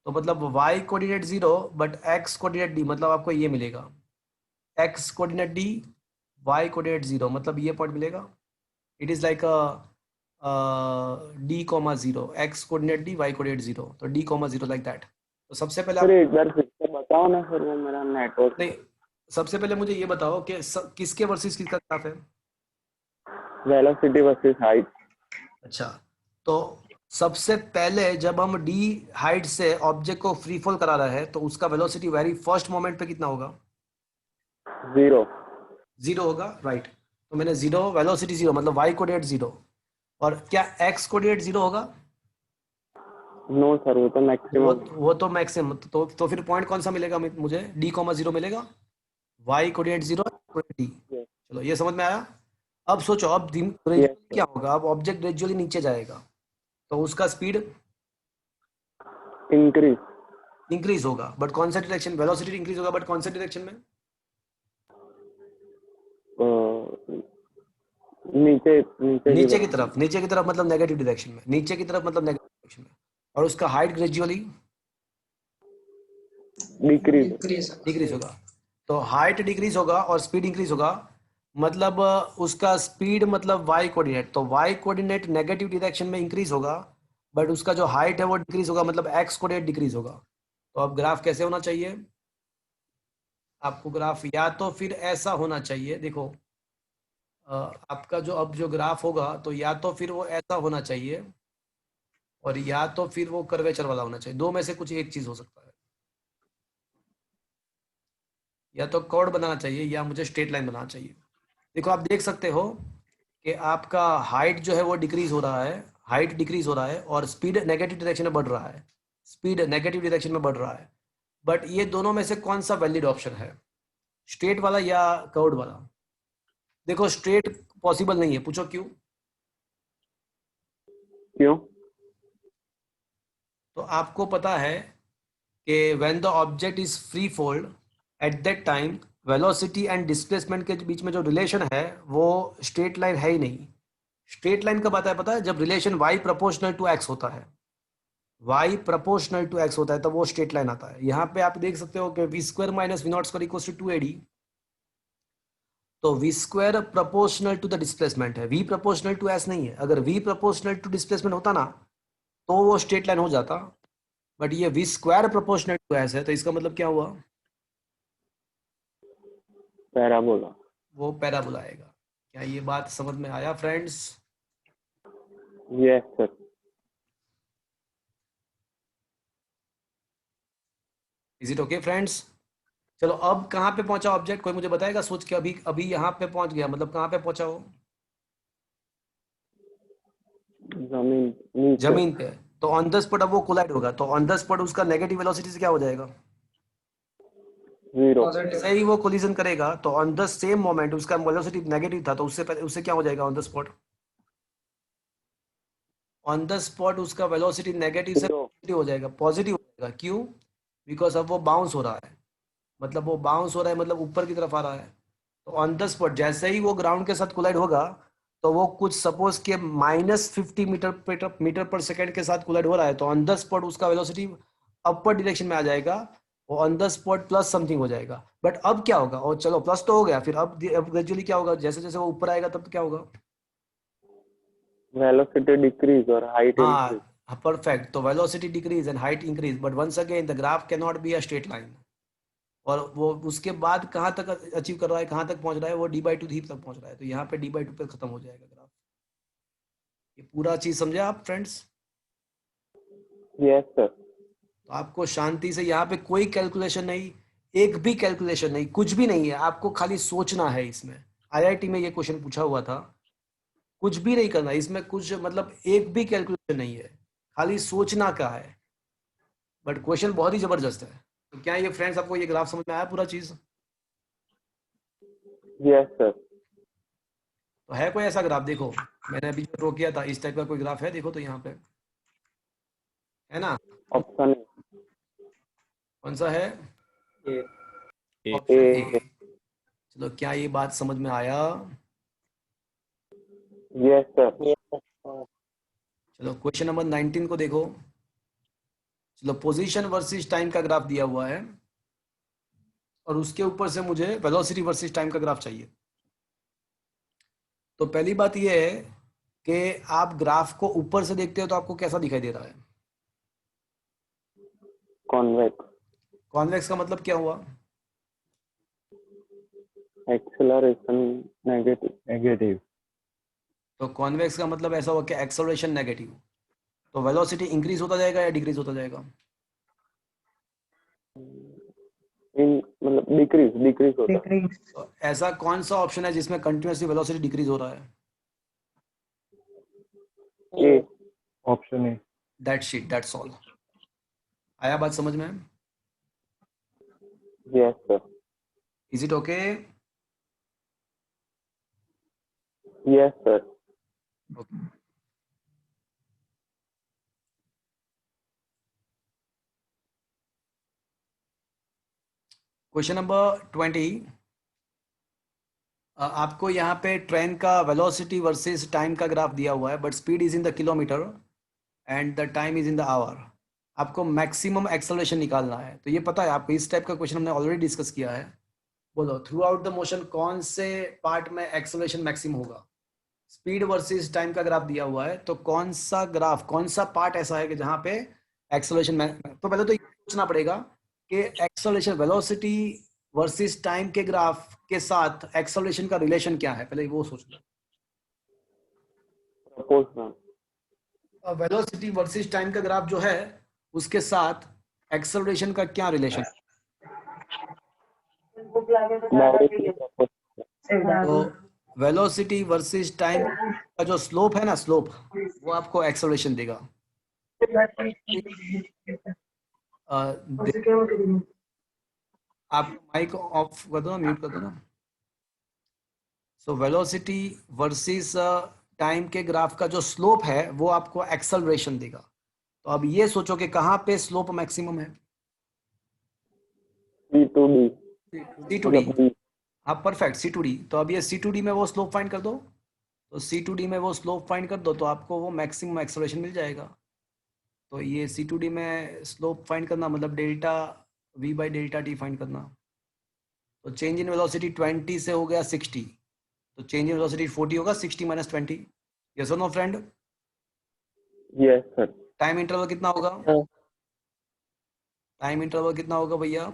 Speaker 1: तो मतलब y coordinate 0 but x coordinate d, मतलब आपको ये मिलेगा x coordinate d, y coordinate 0, मतलब ये पॉइंट मिलेगा. It is like d comma 0, x coordinate d, y coordinate 0, तो d कॉमा 0 लाइक दैट. तो सबसे पहले
Speaker 2: सर एक बार फिर से बताओ ना सर, वो मेरा नेटवर्क.
Speaker 1: नहीं, सबसे पहले मुझे ये बताओ कि किसके वर्सेस किसका ग्राफ है.
Speaker 2: Velocity versus height.
Speaker 1: अच्छा, तो सबसे पहले जब हम d हाइट से ऑब्जेक्ट को फ्री फॉल करा रहा है तो उसका वेलोसिटी वेरी फर्स्ट मोमेंट पे कितना होगा?
Speaker 2: 0.
Speaker 1: 0 होगा, राइट. तो मैंने 0, वेलोसिटी 0 मतलब y कोऑर्डिनेट 0, और क्या x कोऑर्डिनेट 0 होगा?
Speaker 2: नो सर, वो तो मैक्सिमम.
Speaker 1: वो तो मैक्सिमम. तो फिर पॉइंट कौन सा मिलेगा मुझे? d कॉमा 0 मिलेगा, y कोऑर्डिनेट 0, d.
Speaker 2: Yes.
Speaker 1: चलो ये समझ में आया. अब सोचो, अब
Speaker 2: Yes,
Speaker 1: क्या होगा? अब ऑब्जेक्ट ग्रेजुअली नीचे जाएगा तो उसका स्पीड
Speaker 2: इंक्रीज.
Speaker 1: इंक्रीज होगा, बट कौन सा डायरेक्शन? वेलोसिटी इंक्रीज होगा, बट कौन सा डायरेक्शन में?
Speaker 2: नीचे
Speaker 1: नीचे की तरफ. नीचे की तरफ मतलब नेगेटिव डायरेक्शन में. नीचे की तरफ मतलब नेगेटिव डायरेक्शन में. और उसका हाइट ग्रेजुअली
Speaker 2: डिक्रीज.
Speaker 1: डिक्रीज होगा. तो हाइट डिक्रीज होगा और स्पीड इंक्रीज होगा, मतलब उसका स्पीड मतलब y कोऑर्डिनेट. तो y कोऑर्डिनेट नेगेटिव डायरेक्शन में इंक्रीज होगा, बट उसका जो हाइट है वो डिक्रीज होगा, मतलब x कोऑर्डिनेट डिक्रीज होगा. तो अब ग्राफ कैसे होना चाहिए आपको? ग्राफ या तो फिर ऐसा होना चाहिए, देखो आपका अब जो ग्राफ होगा तो या तो फिर वो ऐसा होना चाहिए, और या तो फिर वो कर्वेचर वाला होना चाहिए. दो में से कुछ एक चीज हो सकता है. या तो कॉर्ड बनाना चाहिए या मुझे स्ट्रेट लाइन बनाना चाहिए. देखो आप देख सकते हो कि आपका हाइट जो है वो डिक्रीज हो रहा है, हाइट डिक्रीज हो रहा है, और स्पीड नेगेटिव डायरेक्शन में बढ़ रहा है. स्पीड नेगेटिव डायरेक्शन में बढ़ रहा है. बट ये दोनों में से कौन सा वैलिड ऑप्शन है? स्ट्रेट वाला या कर्व्ड वाला? देखो स्ट्रेट पॉसिबल नहीं है. पूछो क्यों?
Speaker 2: क्यों?
Speaker 1: तो आपको पता है कि when the object is free fold at that time velocity and displacement के बीच में जो रिलेशन है वो स्ट्रेट लाइन है ही नहीं. स्ट्रेट लाइन कब आता है पता है? जब relation y proportional to x होता है. y प्रोपोर्शनल टू x होता है तब वो स्ट्रेट लाइन आता है. यहाँ पे आप देख सकते हो कि v square minus v not square equals to 2ad. तो v square proportional to the displacement है, v प्रोपोर्शनल टू s नहीं है. अगर v प्रोपोर्शनल टू डिस्प्लेसमेंट होता ना तो वो स्ट्रेट लाइन हो जाता, बट ये v square proportional to s है. तो इसका मतलब क्या हुआ?
Speaker 2: पैराबोला.
Speaker 1: वो पैराबोला आएगा. क्या ये बात समझ में आया friends?
Speaker 2: Yes sir.
Speaker 1: Is it okay friends? चलो अब कहाँ पे पहुंचा ऑब्जेक्ट? कोई मुझे बताएगा सोच के? अभी अभी यहाँ पे पहुंच गया, मतलब कहाँ पे पहुंचा वो?
Speaker 2: जमीन नीचे.
Speaker 1: जमीन पे. तो ऑन द स्पॉट अब वो कोलाइड होगा, तो ऑन द स्पॉट उसका नेगेटिव वेलोसिटी से क्या हो जाएगा?
Speaker 2: 0.
Speaker 1: जैसे ही वो कोलिजन करेगा तो ऑन द सेम मोमेंट उसका वेलोसिटी नेगेटिव था, तो उससे पहले उससे क्या हो जाएगा? On the spot, on the spot उसका वेलोसिटी नेगेटिव से पॉजिटिव हो जाएगा. पॉजिटिव हो जाएगा. क्यों? बिकॉज अब वो बाउंस हो रहा है, मतलब वो बाउंस हो रहा है मतलब ऊपर की तरफ आ रहा है. तो ऑन द स्पॉट जैसे ही वो ग्राउंड के साथ कोलाइड होगा तो वो कुछ सपोज के -50 मीटर पर सेकेंड के साथ कोलाइड हो रहा है, तो ऑन द स्पॉट उसका वेलोसिटी अपर डायरेक्शन में आ जाएगा, वो on the spot plus something हो जाएगा. बट अब क्या होगा? और चलो प्लस तो हो गया, फिर अब ग्रेजुअली क्या होगा? जैसे जैसे वो ऊपर आएगा तब क्या होगा?
Speaker 2: वेलोसिटी डिक्रीज और हाइट इंक्रीज.
Speaker 1: हाँ परफेक्ट. तो velocity decrease and height increase, but once again the graph can not be a straight line. और वो उसके बाद कहाँ तक अचीव कर रहा है, कहाँ तक पहुंच रहा है? वो d/2 तक पहुंच रहा है. तो यहाँ पे d/2 पे खत्म हो जाएगा ग्राफ. ये पूरा चीज समझे आप फ्रेंड्स?
Speaker 2: Yes sir.
Speaker 1: तो आपको शांति से यहाँ पे कोई कैलकुलेशन नहीं, एक भी कैलकुलेशन नहीं, कुछ भी नहीं है. आपको खाली सोचना है. इसमें IIT में ये क्वेश्चन पूछा हुआ था. कुछ भी नहीं करना इसमें, कुछ मतलब एक भी कैलकुलेशन नहीं है, खाली सोचना का है. बट क्वेश्चन बहुत ही जबरदस्त है. तो क्या ये फ्रेंड्स आपको ये ग्राफ समझ में आया पूरा चीज?
Speaker 2: Yes sir.
Speaker 1: तो है कोई ऐसा ग्राफ? देखो मैंने अभी जो ड्रॉ किया था इस टाइप का कोई ग्राफ है? देखो तो यहाँ पे है ना.
Speaker 2: ऑप्शन
Speaker 1: कौन सा है?
Speaker 5: ए.
Speaker 1: Option A. चलो क्या ये बात समझ में आया?
Speaker 2: Yes sir.
Speaker 1: चलो क्वेश्चन नंबर 19 को देखो. चलो पोजीशन वर्सेस टाइम का ग्राफ दिया हुआ है. और उसके ऊपर से मुझे वेलोसिटी वर्सेस टाइम का ग्राफ चाहिए। तो पहली बात ये है कि आप ग्राफ को ऊपर से देखते हो तो आपको कैसा दिखाई दे रहा है?
Speaker 2: कॉन्वेक्स।
Speaker 1: कॉन्वेक्स का मतलब क्या हुआ?
Speaker 2: Acceleration negative.
Speaker 7: नेगेटिव।
Speaker 1: तो कॉन्वेक्स का मतलब ऐसा हुआ कि एक्सेलरेशन नेगेटिव। तो वेलोसिटी इंक्रीज होता जाएगा या डिक्रीज होता जाएगा?
Speaker 2: इन मतलब डिक्रीज होता है।
Speaker 6: Decrease.
Speaker 1: तो ऐसा कौन सा ऑप्शन है जिसमें कंटिन्यूसली वेलोसिटी डिक्रीज हो रहा है?
Speaker 2: A.
Speaker 7: Option A.
Speaker 1: That's it, that's all. आया बात समझ में?
Speaker 2: Yes sir.
Speaker 1: Is it okay?
Speaker 2: Yes sir.
Speaker 1: Question number 20। आपको यहाँ पे ट्रेन का वेलोसिटी वर्सेस टाइम का ग्राफ दिया हुआ है, but speed is in the kilometre and the time is in the hour. आपको मैक्सिमम एक्सेलरेशन निकालना है। तो ये पता है आपको, इस टाइप का क्वेश्चन हमने ऑलरेडी डिस्कस किया है। बोलो, थ्रू आउट द मोशन कौन से पार्ट में एक्सेलरेशन मैक्सिमम होगा? स्पीड वर्सेस टाइम का ग्राफ दिया हुआ है, तो कौन सा ग्राफ, कौन सा पार्ट ऐसा है कि जहाँ पे एक्सेलरेशन, तो पहले तो ये सोचना पड़ेगा कि एक्सेलरेशन वेलोसिटी वर्सेस टाइम के ग्राफ के साथ एक्सेलरेशन का रिलेशन क्या है, पहले वो सोच लो।
Speaker 2: प्रोपोर्शनल।
Speaker 1: वेलोसिटी वर्सेस टाइम का ग्राफ जो है उसके साथ एक्सेलरेशन का क्या रिलेशन? तो वेलोसिटी वर्सेस टाइम का जो स्लोप है ना, स्लोप, वो आपको एक्सेलरेशन देगा। आप माइक ऑफ कर दो ना, म्यूट कर दो ना। सो वेलोसिटी वर्सेस टाइम के ग्राफ का जो स्लोप है वो आपको एक्सेलरेशन देगा। तो अब ये सोचो कि कहाँ पे स्लोप मैक्सिमम है?
Speaker 2: C to D.
Speaker 1: C to D. हाँ परफेक्ट, सी टू डी। तो अब ये सी टू डी में वो स्लोप फाइंड कर दो। तो सी टू डी में वो स्लोप फाइंड कर दो तो आपको वो मैक्सिमम एक्सेलरेशन मिल जाएगा। तो ये सी टू डी में स्लोप फाइंड करना मतलब delta we by delta T find करना। तो चेंज इन वेलोसिटी 20 से हो गया 60, तो चेंज इन वेलोसिटी 40 होगा 60 माइनस 20। यस और no friend?
Speaker 2: Yes sir.
Speaker 1: Time interval कितना होगा?
Speaker 4: हाँ।
Speaker 1: टाइम इंटरवल कितना होगा भैया?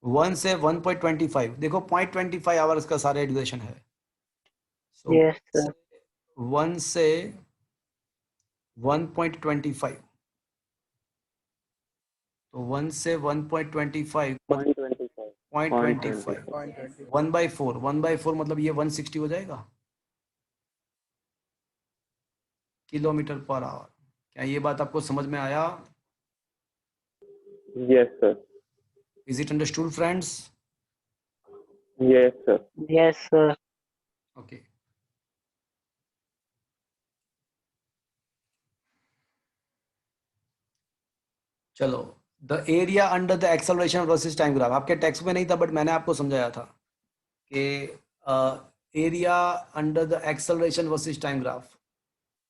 Speaker 1: 1 से 1.25। देखो 0.25 आवर्स का सारा ड्यूरेशन है। सो
Speaker 4: Yes, sir.
Speaker 1: 1 से 1.25, तो 1 से 1.25 मतलब 0.25, 1/4, 1/4 मतलब ये 160 हो जाएगा किलोमीटर पर आवर। क्या ये बात आपको समझ में आया?
Speaker 2: Yes sir.
Speaker 1: Is it understood friends?
Speaker 2: Yes sir.
Speaker 4: Yes, sir.
Speaker 1: Okay. चलो, the area under the acceleration versus time graph आपके टेक्स्ट में नहीं था, बट मैंने आपको समझाया था कि area under the acceleration versus time graph,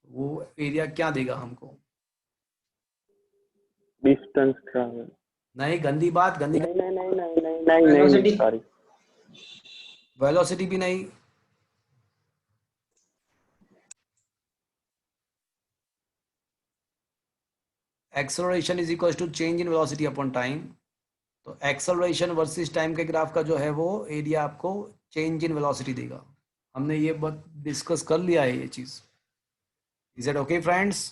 Speaker 1: वो एरिया क्या देगा हमको?
Speaker 2: Distance travel.
Speaker 1: नहीं, गंदी बात, गंदी।
Speaker 2: नहीं सॉरी।
Speaker 1: वेलोसिटी भी नहीं। Acceleration is equal to change in velocity upon time. तो एक्सेलरेशन वर्सेस टाइम के ग्राफ का जो है वो एरिया आपको चेंज इन वेलोसिटी देगा। हमने ये बात डिस्कस कर लिया है ये चीज। Is it okay friends?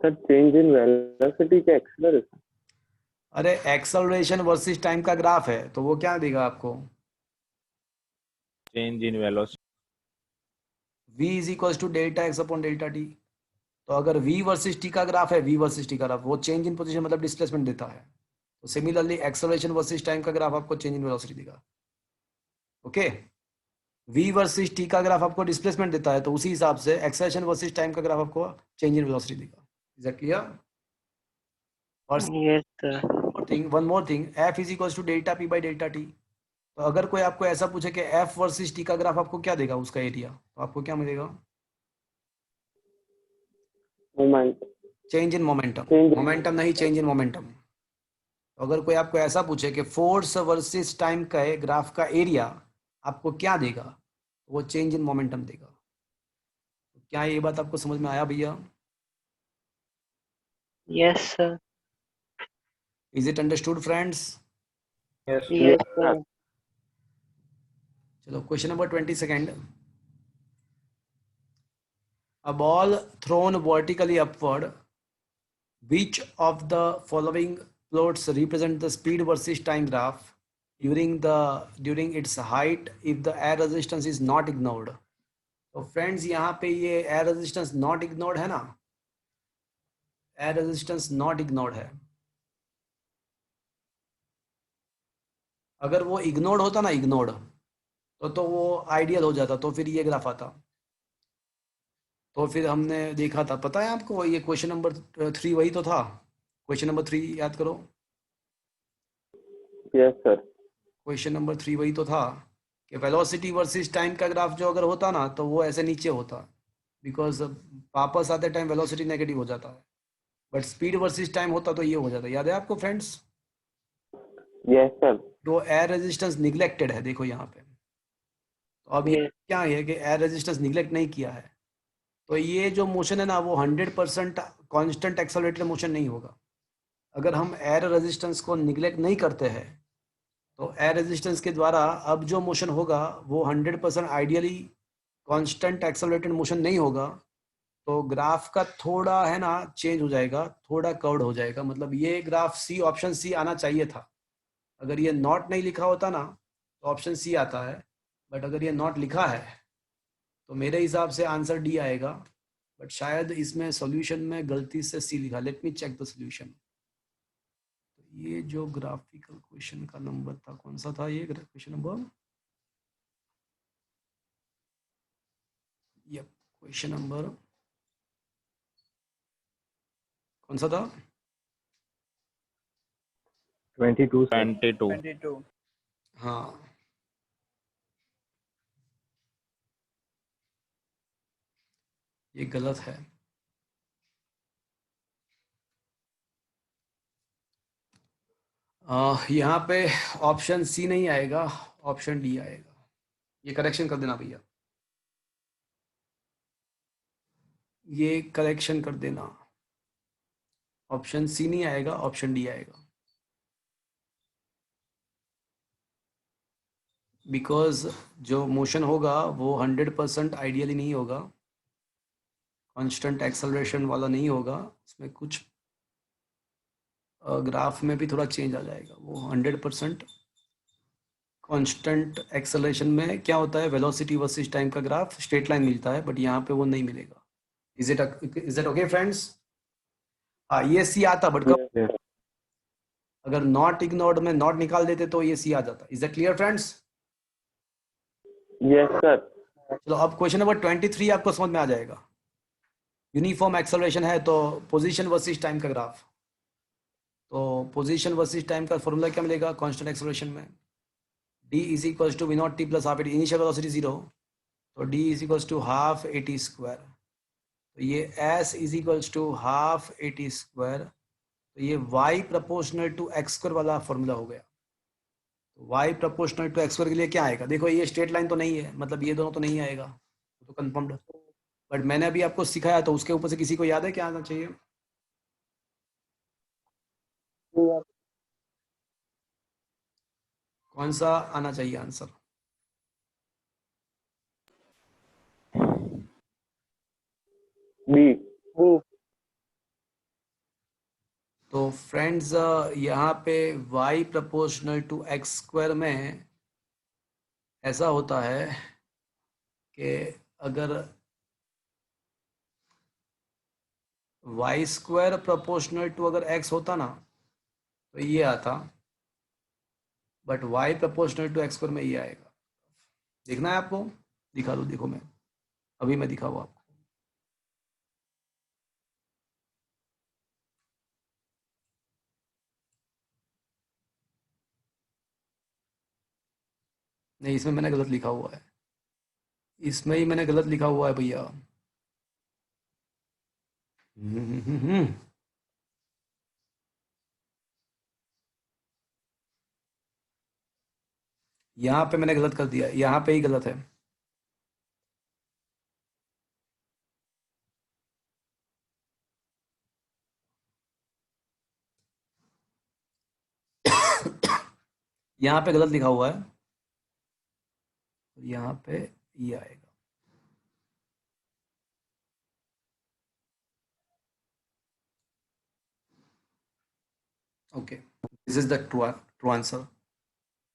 Speaker 2: Sir change in velocity के एक्सेलरेशन।
Speaker 1: अरे एक्सेलरेशन वर्सेस टाइम का ग्राफ है तो वो क्या देगा आपको?
Speaker 7: Change in velocity.
Speaker 1: v is equal to delta x upon delta t. तो अगर v वर्सेस t का ग्राफ है, v वर्सेस t का ग्राफ, वो चेंज इन पोजीशन मतलब डिस्प्लेसमेंट देता है। तो सिमिलरली एक्सेलरेशन वर्सेस टाइम का ग्राफ आपको चेंज इन वेलोसिटी देगा। ओके, v वर्सेस t का ग्राफ आपको डिस्प्लेसमेंट देता है, तो उसी हिसाब से एक्सेलरेशन वर्सेस टाइम का ग्राफ आपको चेंज इन वेलोसिटी देगा। Is that clear? और
Speaker 4: Yes, sir.
Speaker 1: One more thing, f is equal to delta p by delta t. तो अगर कोई आपको ऐसा पूछे कि f वर्सेस t का ग्राफ आपको क्या देगा, उसका एरिया, तो आपको क्या मिलेगा?
Speaker 2: Moment.
Speaker 1: Change in momentum,
Speaker 2: Change in
Speaker 1: momentum नहीं, चेंज इन मोमेंटम। अगर कोई आपको ऐसा पूछे कि फोर्स वर्सेस टाइम का है ग्राफ का एरिया, आपको क्या देगा? वो चेंज इन मोमेंटम देगा। क्या ये बात आपको समझ में आया भैया?
Speaker 4: Yes, sir.
Speaker 1: Is it understood friends?
Speaker 5: Yes.
Speaker 4: Yes, sir.
Speaker 1: चलो question number 22nd। A ball thrown vertically upward, which of the following plots represent the speed versus time graph during its height if the air resistance is not ignored? तो friends यहाँ पे ये air resistance not ignored है ना, air resistance not ignored है। अगर वो ignored होता ना, इग्नोर्ड, तो वो आइडियल हो जाता, तो फिर ये ग्राफ आता। तो फिर हमने देखा था, पता है आपको, ये क्वेश्चन नंबर 3 वही तो था। क्वेश्चन नंबर 3 याद करो,
Speaker 2: Yes, sir.
Speaker 1: क्वेश्चन नंबर 3 वही तो था कि वेलोसिटी वर्सेस टाइम का ग्राफ जो अगर होता ना, तो वो ऐसे नीचे होता, बिकॉज वापस आते टाइम वेलोसिटी नेगेटिव हो जाता है, बट स्पीड वर्सेस टाइम होता तो ये हो जाता। याद है आपको फ्रेंड्स?
Speaker 2: Yes, sir.
Speaker 1: तो एयर रेजिस्टेंस निग्लेक्टेड है, देखो यहाँ पे। तो अब ये
Speaker 4: Yes.
Speaker 1: क्या है कि एयर रेजिस्टेंस निग्लेक्ट नहीं किया है, तो ये जो मोशन है ना, वो 100% कांस्टेंट एक्सेलरेटेड मोशन नहीं होगा। अगर हम एयर रेजिस्टेंस को निग्लेक्ट नहीं करते हैं, तो एयर रेजिस्टेंस के द्वारा अब जो मोशन होगा वो 100% आइडियली कांस्टेंट एक्सेलरेटेड मोशन नहीं होगा। तो ग्राफ का थोड़ा है ना चेंज हो जाएगा, थोड़ा कर्व्ड हो जाएगा। मतलब ये ग्राफ सी, ऑप्शन सी आना चाहिए था। अगर ये नॉट नहीं लिखा होता ना, तो ऑप्शन सी आता है, बट अगर ये नॉट लिखा है तो मेरे हिसाब से आंसर डी आएगा। बट शायद इसमें सॉल्यूशन में गलती से सी लिखा। Let me check the solution. ये जो ग्राफिकल क्वेश्चन का नंबर था, कौन सा था ये क्वेश्चन नंबर? ये क्वेश्चन नंबर कौन सा था?
Speaker 7: 22, sir.
Speaker 8: 22.
Speaker 1: हाँ, ये गलत है। यहाँ पे ऑप्शन सी नहीं आएगा, ऑप्शन डी आएगा। ये करेक्शन कर देना भैया, ये करेक्शन कर देना। ऑप्शन सी नहीं आएगा, ऑप्शन डी आएगा। बिकॉज जो मोशन होगा वो 100% आइडियली नहीं होगा, कांस्टेंट एक्सेलरेशन वाला नहीं होगा। उसमें कुछ ग्राफ में भी थोड़ा चेंज आ जाएगा। वो 100% कांस्टेंट एक्सेलरेशन में क्या होता है, वेलोसिटी वर्सेस टाइम का ग्राफ स्ट्रेट लाइन मिलता है, बट यहाँ पे वो नहीं मिलेगा। Is it okay friends? हाँ, ये सी आता, बट
Speaker 7: Yes.
Speaker 1: अगर नॉट इग्नोर्ड में नॉट निकाल देते तो ये सी आ जाता। Is that clear friends?
Speaker 2: Yes, sir.
Speaker 1: चलो अब क्वेश्चन नंबर 23 आपको समझ में आ जाएगा। यूनिफॉर्म एक्सेलरेशन है तो पोजीशन वर्सेस टाइम का ग्राफ। तो पोजीशन वर्सेस टाइम का फॉर्मूला क्या मिलेगा कांस्टेंट एक्सेलरेशन में? d is equal to v not t plus half A t, initial velocity 0, तो d is equal to half A T square. तो ये s is equal to half A T square. तो ये y proportional to x square वाला formula हो गया। तो y proportional to x square के लिए क्या आएगा? देखो ये स्ट्रेट लाइन तो नहीं है, मतलब ये दोनों तो नहीं आएगा, तो कंफर्म्ड। बट मैंने अभी आपको सिखाया, तो उसके ऊपर से किसी को याद है क्या आना चाहिए? कौन सा आना चाहिए आंसर?
Speaker 2: B.
Speaker 1: तो फ्रेंड्स यहाँ पे y proportional to x square में ऐसा होता है कि अगर y स्क्वायर प्रोपोर्शनल टू अगर x होता ना, तो ये आता, but y proportional to x square में ये आएगा। देखना है आपको? दिखा दो, देखो मैं अभी मैं दिखाऊँ आपको। नहीं, इसमें मैंने गलत लिखा हुआ है, इसमें ही मैंने गलत लिखा हुआ है भैया। यहाँ पे मैंने गलत कर दिया, यहाँ पे ही गलत है। यहाँ पे गलत लिखा हुआ है, यहाँ पे ये आएगा। Okay, this is the true answer.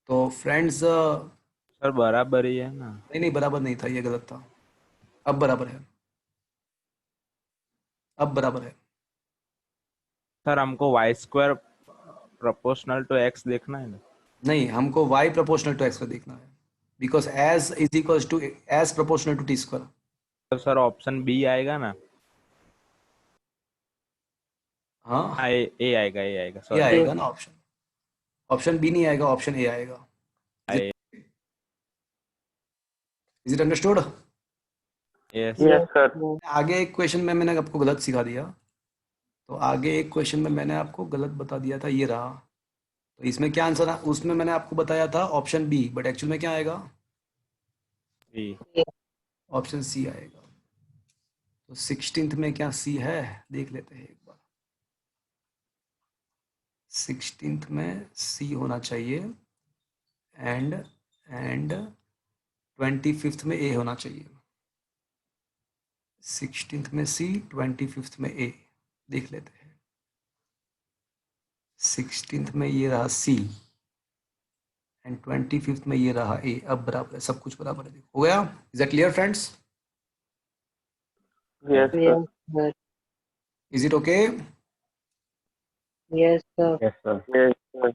Speaker 1: तो फ्रेंड्स,
Speaker 7: सर बराबर ही है ना?
Speaker 1: नहीं नहीं, बराबर नहीं था, ये गलत था। अब बराबर है, अब बराबर है।
Speaker 7: सर हमको y square proportional to x देखना है ना?
Speaker 1: नहीं, हमको y प्रोपोर्शनल टू x का देखना है, because as is equals to as proportional to t square.
Speaker 7: तो सर ऑप्शन बी आएगा ना?
Speaker 1: हाँ,
Speaker 7: ए आएगा, ए आएगा,
Speaker 1: ये
Speaker 7: सॉरी।
Speaker 1: आएगा ना ऑप्शन। ऑप्शन बी नहीं आएगा, ऑप्शन ए आएगा। Is it understood?
Speaker 7: Yes.
Speaker 2: Yes, sir.
Speaker 1: आगे एक क्वेश्चन में मैंने आपको गलत सिखा दिया, तो आगे एक क्वेश्चन में मैंने आपको गलत बता दिया था, ये रहा। तो इसमें क्या आंसर है? उसमें मैंने आपको बताया था ऑप्शन बी, बट एक्चुअल में क्या आएगा?
Speaker 7: बी।
Speaker 1: ऑप्शन सी आएगा। तो 16th में क्या सी है, देख लेते हैं एक बार। 16th में सी होना चाहिए, एंड 25th में ए होना चाहिए। 16th में सी, 25th में ए, देख लेते हैं। 16th में ये रहा सी, एंड 25th में ये रहा ए। अब बराबर है, सब कुछ बराबर है, देखो हो गया। Is that clear friends?
Speaker 2: Yes, sir.
Speaker 4: Yes, sir.
Speaker 1: Is it okay?
Speaker 4: Yes, sir.
Speaker 7: Yes sir.
Speaker 2: Yes, sir.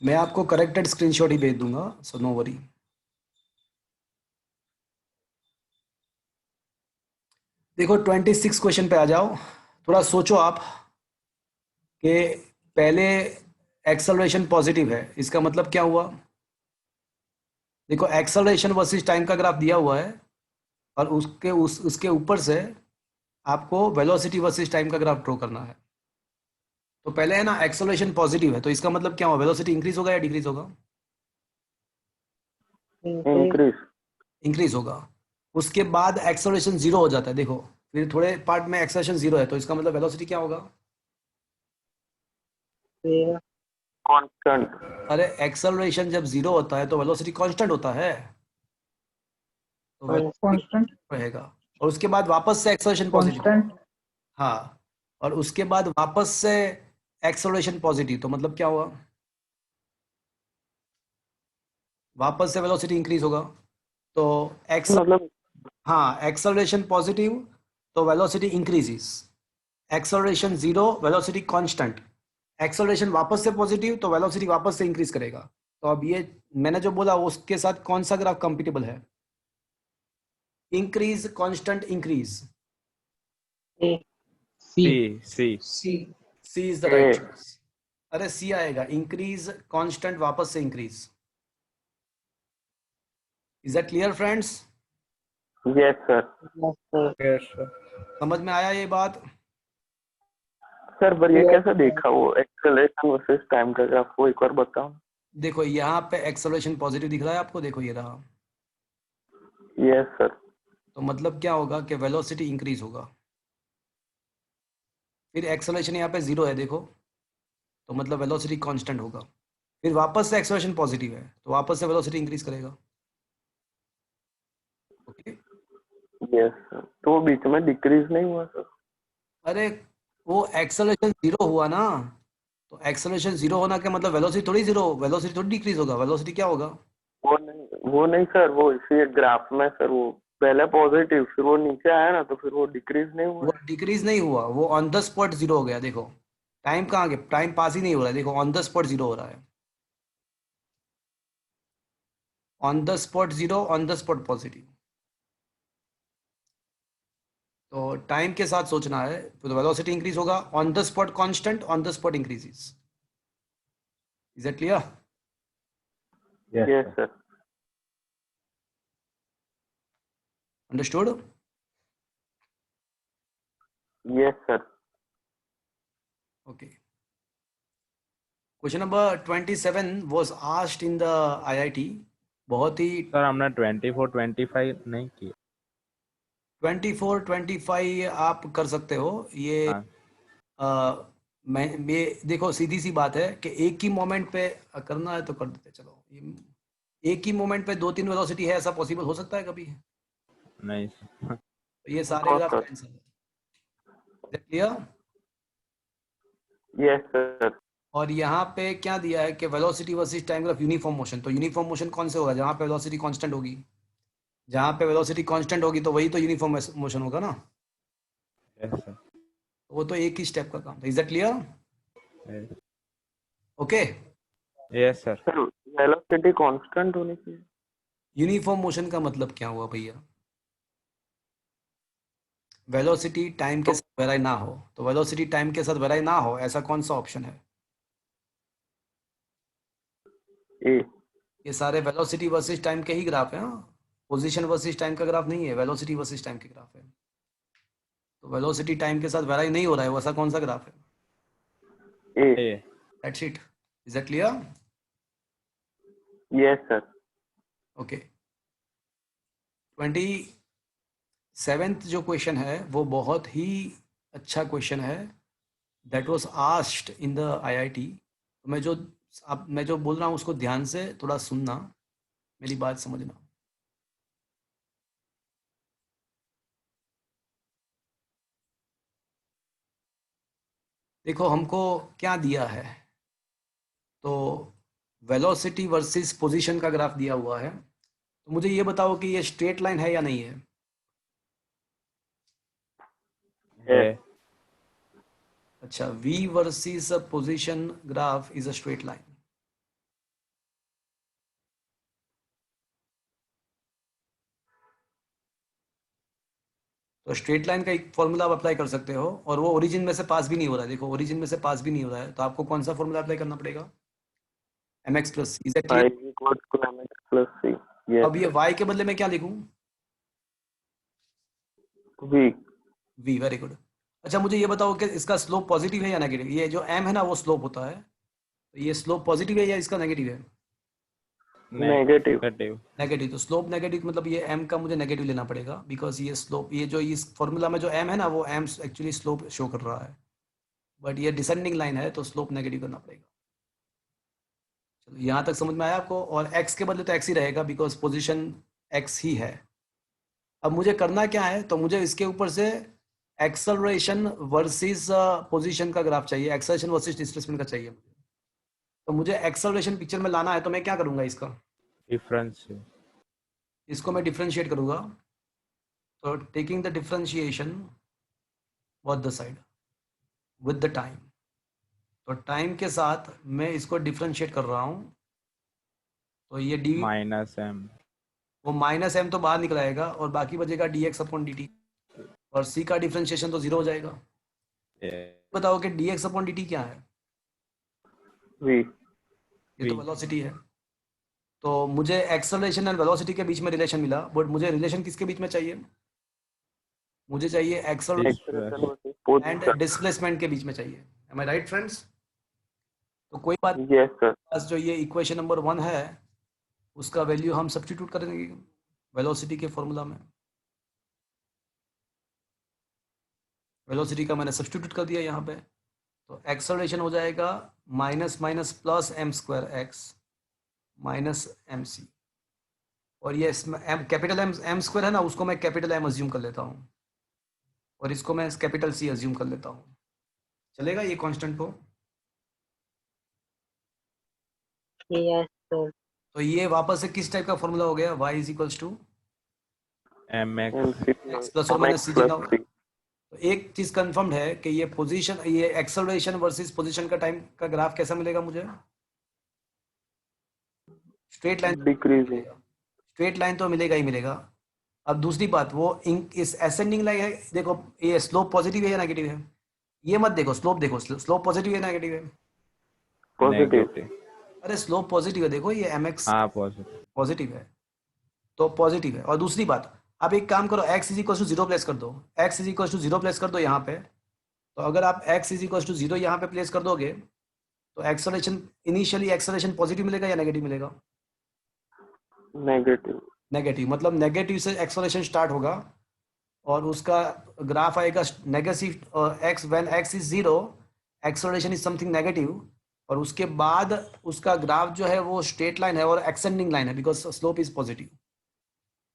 Speaker 1: मैं आपको करेक्टेड स्क्रीनशॉट ही भेज दूंगा, सो नो वरी। देखो 26 क्वेश्चन पे आ जाओ। थोड़ा सोचो आप कि पहले एक्सेलरेशन पॉजिटिव है, इसका मतलब क्या हुआ? देखो एक्सेलरेशन वर्सेस टाइम का ग्राफ दिया हुआ है, और उसके ऊपर से आपको वेलोसिटी वर्सेस टाइम का ग्राफ ड्रॉ करना है। तो पहले है ना एक्सेलरेशन पॉजिटिव है, तो इसका मतलब क्या हुआ? वेलोसिटी इंक्रीज होगा या डिक्रीज होगा?
Speaker 2: Increase.
Speaker 1: इंक्रीज होगा। उसके बाद एक्सेलरेशन जीरो हो जाता है, देखो फिर थोड़े पार्ट में एक्सेलरेशन जीरो है, तो इसका मतलब वेलोसिटी क्या होगा?
Speaker 4: Zero.
Speaker 2: Constant.
Speaker 1: अरे एक्सेलरेशन जब जीरो होता है तो वेलोसिटी कांस्टेंट होता है, तो वेलोसिटी
Speaker 6: constant,
Speaker 1: रहेगा। और उसके बाद वापस से एक्सेलरेशन पॉजिटिव।
Speaker 6: constant,
Speaker 1: हाँ, और उसके बाद वापस से एक्सेलरेशन पॉजिटिव, तो मतलब क्या हुआ? वापस से वेलोसिटी इंक्रीज होगा। तो
Speaker 2: मतलब
Speaker 1: हाँ, एक्सेलरेशन पॉजिटिव तो velocity increases, acceleration zero velocity constant, acceleration वापस से पॉजिटिव तो वेलोसिटी वापस से इंक्रीज करेगा। तो अब ये मैंने जो बोला उसके साथ कौन सा ग्राफ कंपेटिबल है? Increase, constant, increase.
Speaker 4: A.
Speaker 7: C C.
Speaker 6: C,
Speaker 1: C is the
Speaker 2: A.
Speaker 1: Right choice. अरे सी आएगा, इंक्रीज, कांस्टेंट, वापस से increase. Is that clear friends?
Speaker 2: Yes, sir.
Speaker 4: Yes, sir.
Speaker 5: Yes, sir.
Speaker 1: समझ में आया ये बात?
Speaker 2: सर पर ये
Speaker 4: Yes,
Speaker 2: कैसे
Speaker 4: sir.
Speaker 2: देखा वो एक्सेलरेशन वर्सेस टाइम का ग्राफ, वो एक बार बताओ।
Speaker 1: देखो यहाँ पे एक्सेलरेशन पॉजिटिव दिख रहा है आपको, देखो ये रहा।
Speaker 2: Yes sir.
Speaker 1: तो मतलब क्या होगा कि वेलोसिटी इंक्रीज होगा। फिर एक्सेलरेशन यहाँ पे जीरो है, देखो, तो मतलब वेलोसिटी कांस्टेंट होगा। फिर वापस से एक्सेलरेशन पॉजिटिव है, तो वापस से वेलोसिटी इंक्रीज करेगा। ओके।
Speaker 2: यस सर, तो वो बीच में डिक्रीज नहीं हुआ सर?
Speaker 1: अरे वो एक्सेलरेशन जीरो हुआ ना, तो एक्सेलरेशन जीरो होना क्या मतलब? वेलोसिटी थोड़ी जीरो, वेलोसिटी थोड़ी डिक्रीज होगा, वेलोसिटी क्या होगा?
Speaker 2: वो नहीं सर, वो इसी ग्राफ में सर वो पहले पॉजिटिव फिर वो नीचे आया ना, तो फिर वो डिक्रीज नहीं हुआ?
Speaker 1: वो डिक्रीज नहीं हुआ, वो ऑन द स्पॉट जीरो हो गया। देखो टाइम कहाँ गया, टाइम पास ही नहीं हो रहा है, देखो ऑन द स्पॉट जीरो हो रहा है। On the spot zero, on the spot positive. तो टाइम के साथ सोचना है, तो वेलोसिटी इंक्रीज होगा, on the spot constant, on the spot increases. Is it clear?
Speaker 2: Yes sir.
Speaker 1: Understood?
Speaker 2: Yes, sir.
Speaker 1: Okay. Question number 27 was asked in the IIT. बहुत ही
Speaker 7: sir हमने 24-25 नहीं किया।
Speaker 1: 24-25 आप कर सकते हो ये।
Speaker 7: हाँ
Speaker 1: मैं ये देखो सीधी सी बात है कि एक ही मोमेंट पे करना है तो कर देते। चलो ये एक ही मोमेंट पे 2-3 वेलोसिटी है, ऐसा पॉसिबल हो सकता है कभी?
Speaker 7: नहीं सर।
Speaker 1: तो ये सारे
Speaker 2: No,
Speaker 1: ग्राफ
Speaker 2: sir.
Speaker 1: कैंसिल है। क्लियर?
Speaker 2: Yes, sir.
Speaker 1: और यहाँ पे क्या दिया है कि velocity versus time graph uniform motion. तो यूनिफॉर्म मोशन कौन से होगा? जहाँ पे वेलोसिटी कांस्टेंट होगी। जहाँ पे वेलोसिटी कांस्टेंट होगी तो वही तो यूनिफॉर्म मोशन होगा ना।
Speaker 7: Yes sir.
Speaker 1: वो तो एक ही स्टेप का काम था। Is that clear? Okay.
Speaker 7: Yes sir.
Speaker 2: Sir, velocity constant होनी चाहिए।
Speaker 1: यूनिफॉर्म मोशन का मतलब क्या हुआ भैया? वेलोसिटी टाइम के साथ वेराई ना हो। तो वेलोसिटी टाइम के साथ वेराई ना हो ऐसा कौन सा ऑप्शन है?
Speaker 2: A.
Speaker 1: ये सारे वेलोसिटी वर्सेस टाइम के ही ग्राफ हैं। पोजीशन वर्सेस टाइम का ग्राफ नहीं है, वेलोसिटी वर्सेस टाइम के ग्राफ है। तो वेलोसिटी टाइम के साथ वेराई नहीं हो रहा है, वैसा कौन सा ग्राफ है?
Speaker 2: A.
Speaker 7: A
Speaker 1: that's it. Is that clear?
Speaker 2: Yes, sir.
Speaker 1: Okay. 27th जो क्वेश्चन है वो बहुत ही अच्छा क्वेश्चन है। That was asked in the IIT. मैं जो बोल रहा हूँ उसको ध्यान से थोड़ा सुनना, मेरी बात समझना। देखो हमको क्या दिया है, तो वेलोसिटी वर्सेस पोजीशन का ग्राफ दिया हुआ है। तो मुझे ये बताओ कि ये स्ट्रेट लाइन है या नहीं है?
Speaker 7: है।
Speaker 1: अच्छा, v versus position graph is a straight line. तो स्ट्रेट लाइन का एक फॉर्मूला आप अप्लाई कर सकते हो और वो ओरिजिन में से पास भी नहीं हो रहा है। देखो ओरिजिन में से पास भी नहीं हो रहा है, तो आपको कौन सा फॉर्मूला अप्लाई करना पड़ेगा? mx plus c। Is that
Speaker 2: Phi
Speaker 1: clear?
Speaker 2: equals to mx plus c. Yes,
Speaker 1: अब ये y के बदले में क्या लिखूं?
Speaker 2: v.
Speaker 1: v। Very good. अच्छा मुझे ये बताओ कि इसका स्लोप पॉजिटिव है या नेगेटिव? ये जो m है ना वो स्लोप होता है, तो ये स्लोप पॉजिटिव है या इसका नेगेटिव है?
Speaker 2: Negative.
Speaker 7: नेगेटिव।
Speaker 1: नेगेटिव। तो स्लोप नेगेटिव मतलब ये m का मुझे नेगेटिव लेना पड़ेगा, बिकॉज ये स्लोप, ये जो इस फॉर्मूला में जो m है ना वो m एक्चुअली स्लोप शो कर रहा है, बट ये डिसेंडिंग लाइन है तो स्लोप नेगेटिव करना पड़ेगा। चलो यहाँ तक समझ में आया आपको? और x के बदले तो x ही रहेगा बिकॉज पोजीशन x ही है। अब मुझे करना क्या है, तो मुझे इसके ऊपर से एक्सेलरेशन वर्सेस पोजीशन का ग्राफ चाहिए, एक्सेलरेशन वर्सेस डिस्प्लेसमेंट का चाहिए मुझे। तो मुझे एक्सेलरेशन पिक्चर में लाना है, तो मैं क्या करूंगा?
Speaker 7: डिफरेंस।
Speaker 1: इसको मैं डिफरेंशिएट करूंगा। तो taking the differentiation both the side with the time. तो टाइम के साथ मैं इसको डिफरेंशिएट कर रहा हूं, तो ये डी
Speaker 7: माइनस एम।
Speaker 1: वो माइनस एम तो बाहर निकल आएगा और बाकी बचेगा D x upon D T, और सी का डिफरेंशिएशन तो जीरो हो जाएगा। बताओ कि D x upon D T क्या है?
Speaker 2: v.
Speaker 1: ये तो
Speaker 7: V।
Speaker 1: वेलोसिटी है। तो मुझे एक्सेलरेशन एंड वेलोसिटी के बीच में रिलेशन मिला, बट मुझे रिलेशन किसके बीच में चाहिए? मुझे चाहिए acceleration
Speaker 2: Acceleration versus
Speaker 1: and
Speaker 2: position.
Speaker 1: Displacement के बीच में चाहिए। M I right friends? तो कोई बात नहीं,
Speaker 2: Yes, sir.
Speaker 1: बस जो ये इक्वेशन नंबर 1 है उसका वैल्यू हम सब्स्टिट्यूट करेंगे वेलोसिटी के फॉर्मूला में। वेलोसिटी का मैंने सब्स्टिट्यूट कर दिया यहाँ पे। तो एक्सेलरेशन हो जाएगा minus minus plus m square x minus m c, और ये एम कैपिटल एम स्क्वायर है ना, उसको मैं कैपिटल एम अज्यूम कर लेता हूँ और इसको मैं कैपिटल सी अज्यूम कर लेता हूँ। चलेगा ये कांस्टेंट को?
Speaker 4: Yes, sir.
Speaker 1: तो ये वापस से किस टाइप का फॉर्मूला हो गया? y is equals to
Speaker 7: m x.
Speaker 2: mc
Speaker 1: x plus और माइनस
Speaker 2: mx
Speaker 1: सी
Speaker 2: plus
Speaker 1: जितना।
Speaker 2: c.
Speaker 1: तो एक चीज कंफर्म्ड है कि ये पोजीशन, ये एक्सेलरेशन वर्सेस पोजीशन का टाइम का ग्राफ कैसा मिलेगा मुझे? Straight line
Speaker 2: Decreasing.
Speaker 1: मिलेगा। स्ट्रेट लाइन तो मिलेगा ही मिलेगा। अब दूसरी बात, वो इस असेंडिंग लाइन है, देखो ये स्लोप पॉजिटिव है या नेगेटिव है? ये मत देखो, स्लोप देखो, स्लोप पॉजिटिव है नेगेटिव है?
Speaker 2: Positive.
Speaker 7: नेगेटिव।
Speaker 1: अरे स्लोप पॉजिटिव है, देखो ये एम एक्स
Speaker 7: हाँ पॉजिटिव।
Speaker 1: पॉजिटिव है, तो पॉजिटिव है। और दूसरी बात, आप एक काम करो, x is equal to zero place कर दो, x is equal to zero place कर दो यहाँ पे, तो अगर आप x इज इक्वल टू 0 यहाँ पे प्लेस कर दोगे तो एक्सेलरेशन, इनिशियली एक्सेलरेशन पॉजिटिव मिलेगा या नेगेटिव मिलेगा?
Speaker 2: नेगेटिव।
Speaker 1: नेगेटिव, मतलब नेगेटिव से एक्सेलरेशन स्टार्ट होगा और उसका ग्राफ आएगा negative x, when x is 0 acceleration is something negative, और उसके बाद उसका ग्राफ जो है वो स्ट्रेट लाइन है और एक्सेंडिंग लाइन है बिकॉज स्लोप इज पॉजिटिव।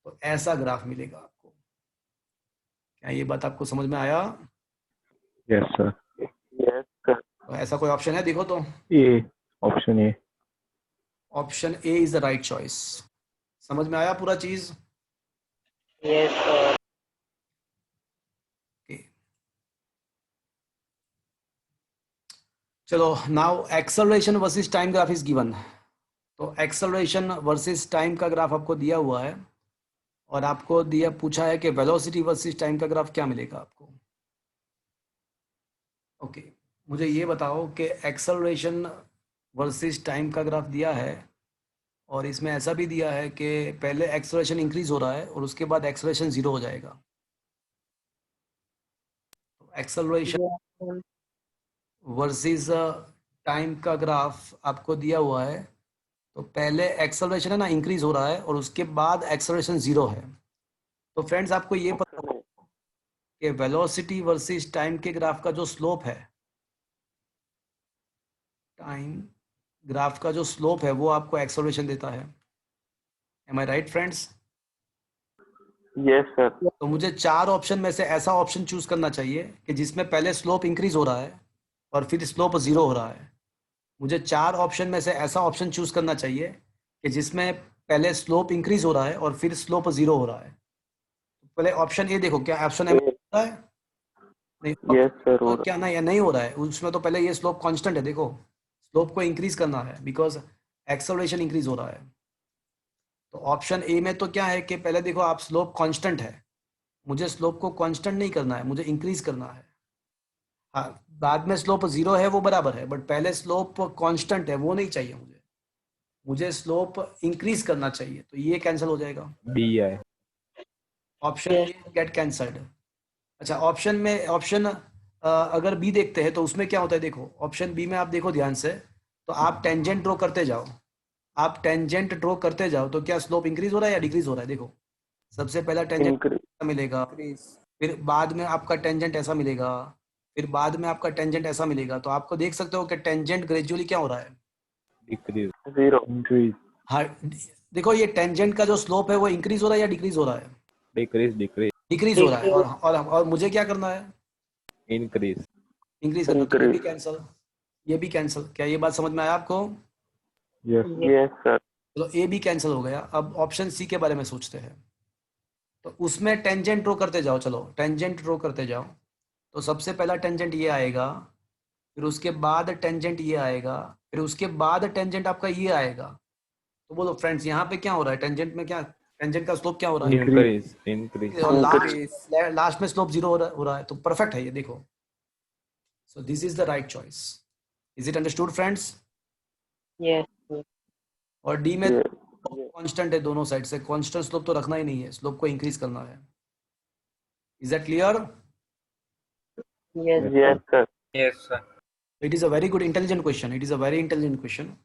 Speaker 1: तो ऐसा ग्राफ मिलेगा आपको। क्या ये बात आपको समझ में आया?
Speaker 7: Yes sir.
Speaker 2: Yes sir.
Speaker 1: तो ऐसा कोई ऑप्शन है? देखो तो
Speaker 7: A, option A.
Speaker 1: Option A is the right choice. समझ में आया पूरा चीज?
Speaker 4: Yes, sir.
Speaker 1: Okay. चलो, now acceleration versus time graph is given. तो एक्सेलरेशन वर्सेस टाइम का ग्राफ आपको दिया हुआ है और आपको दिया पूछा है कि वेलोसिटी वर्सेस टाइम का ग्राफ क्या मिलेगा आपको। ओके, मुझे ये बताओ कि एक्सेलरेशन वर्सेस टाइम का ग्राफ दिया है और इसमें ऐसा भी दिया है कि पहले एक्सेलरेशन इंक्रीज हो रहा है और उसके बाद एक्सेलरेशन 0 हो जाएगा। तो एक्सेलरेशन
Speaker 4: Yes,
Speaker 1: वर्सेस टाइम का ग्राफ आपको दिया हुआ है। तो पहले एक्सेलरेशन है ना इंक्रीज हो रहा है और उसके बाद एक्सेलरेशन 0 है। तो फ्रेंड्स आपको ये पता हो कि वेलोसिटी वर्सेस टाइम के ग्राफ का जो स्लोप है, टाइम ग्राफ का जो स्लोप है वो आपको एक्सेलरेशन देता है। M I right friends?
Speaker 2: Yes sir.
Speaker 1: तो मुझे 4 ऑप्शन में से ऐसा ऑप्शन चूज करना चाहिए कि जिसमें पहले स्लोप इंक्रीज हो रहा है और फिर स्लोप 0 हो रहा है। मुझे 4 ऑप्शन में से ऐसा ऑप्शन चूज करना चाहिए कि जिसमें पहले स्लोप इंक्रीज हो रहा है और फिर स्लोप 0 हो रहा है। पहले ऑप्शन ए देखो, क्या ऑप्शन ए हो रहा है? नहीं,
Speaker 2: यस सर।
Speaker 1: तो क्या ना, या नहीं हो रहा है उसमें? तो पहले ये स्लोप कांस्टेंट है, देखो स्लोप को इंक्रीज करना है बिकॉज एक्सेलरेशन इंक्रीज हो रहा है। तो ऑप्शन ए में तो क्या है कि पहले देखो आप स्लोप कांस्टेंट है, मुझे स्लोप को कांस्टेंट नहीं करना है, मुझे इंक्रीज करना है। हाँ, बाद में स्लोप 0 है वो बराबर है, बट पहले स्लोप कांस्टेंट है वो नहीं चाहिए मुझे, मुझे स्लोप इंक्रीज करना चाहिए। तो ये कैंसिल हो जाएगा,
Speaker 7: बी है।
Speaker 1: Option A get cancelled. अच्छा, ऑप्शन अगर बी देखते हैं तो उसमें क्या होता है, देखो ऑप्शन बी में आप देखो ध्यान से, तो आप टेंजेंट ड्रॉ करते जाओ, आप टेंजेंट ड्रॉ करते जाओ, तो क्या स्लोप इंक्रीज हो रहा है या डिक्रीज हो रहा है? देखो सबसे पहला टेंजेंट
Speaker 2: इंक्रीज।
Speaker 1: मिलेगा, फिर बाद में आपका टेंजेंट ऐसा मिलेगा, फिर बाद में आपका टेंजेंट ऐसा मिलेगा। तो आपको देख सकते हो कि टेंजेंट ग्रेजुअली क्या हो रहा है,
Speaker 7: डिक्रीज।
Speaker 2: 0।
Speaker 7: इंक्रीज।
Speaker 1: हाँ देखो ये टेंजेंट का जो स्लोप है वो इंक्रीज हो रहा है या डिक्रीज हो रहा है?
Speaker 7: डिक्रीज। डिक्रीज।
Speaker 1: डिक्रीज हो रहा है। और मुझे क्या करना है?
Speaker 7: इंक्रीज।
Speaker 1: इंक्रीज करना। तो ये भी
Speaker 2: इंक्रीज।
Speaker 1: कैंसिल, ये भी कैंसिल। क्या ये बात समझ में आया आपको?
Speaker 7: यस।
Speaker 2: Yes sir.
Speaker 1: तो ए भी कैंसिल हो गया। अब ऑप्शन सी के बारे में सोचते हैं। तो उसमें टेंजेंट ड्रॉ करते जाओ, चलो टेंजेंट ड्रॉ करते जाओ। तो सबसे पहला टेंजेंट ये आएगा, फिर उसके बाद टेंजेंट ये आएगा, फिर उसके बाद टेंजेंट आपका ये आएगा। तो बोलो फ्रेंड्स यहाँ पे क्या हो रहा है, टेंजेंट में क्या, टेंजेंट का स्लोप क्या हो रहा है?
Speaker 7: इंक्रीज। इंक्रीज।
Speaker 1: और लास्ट में स्लोप 0 हो रहा है। तो परफेक्ट है ये, देखो। So this is the right choice. Is it understood friends?
Speaker 4: yes,
Speaker 1: और डी में
Speaker 2: Yes.
Speaker 1: कांस्टेंट है दोनों साइड से, कांस्टेंट स्लोप तो रखना ही नहीं है, स्लोप को इंक्रीज करना है। Is that clear?
Speaker 4: yes,
Speaker 2: Yes sir.
Speaker 5: Yes, sir.
Speaker 1: It is a very good intelligent question, it is a very intelligent question.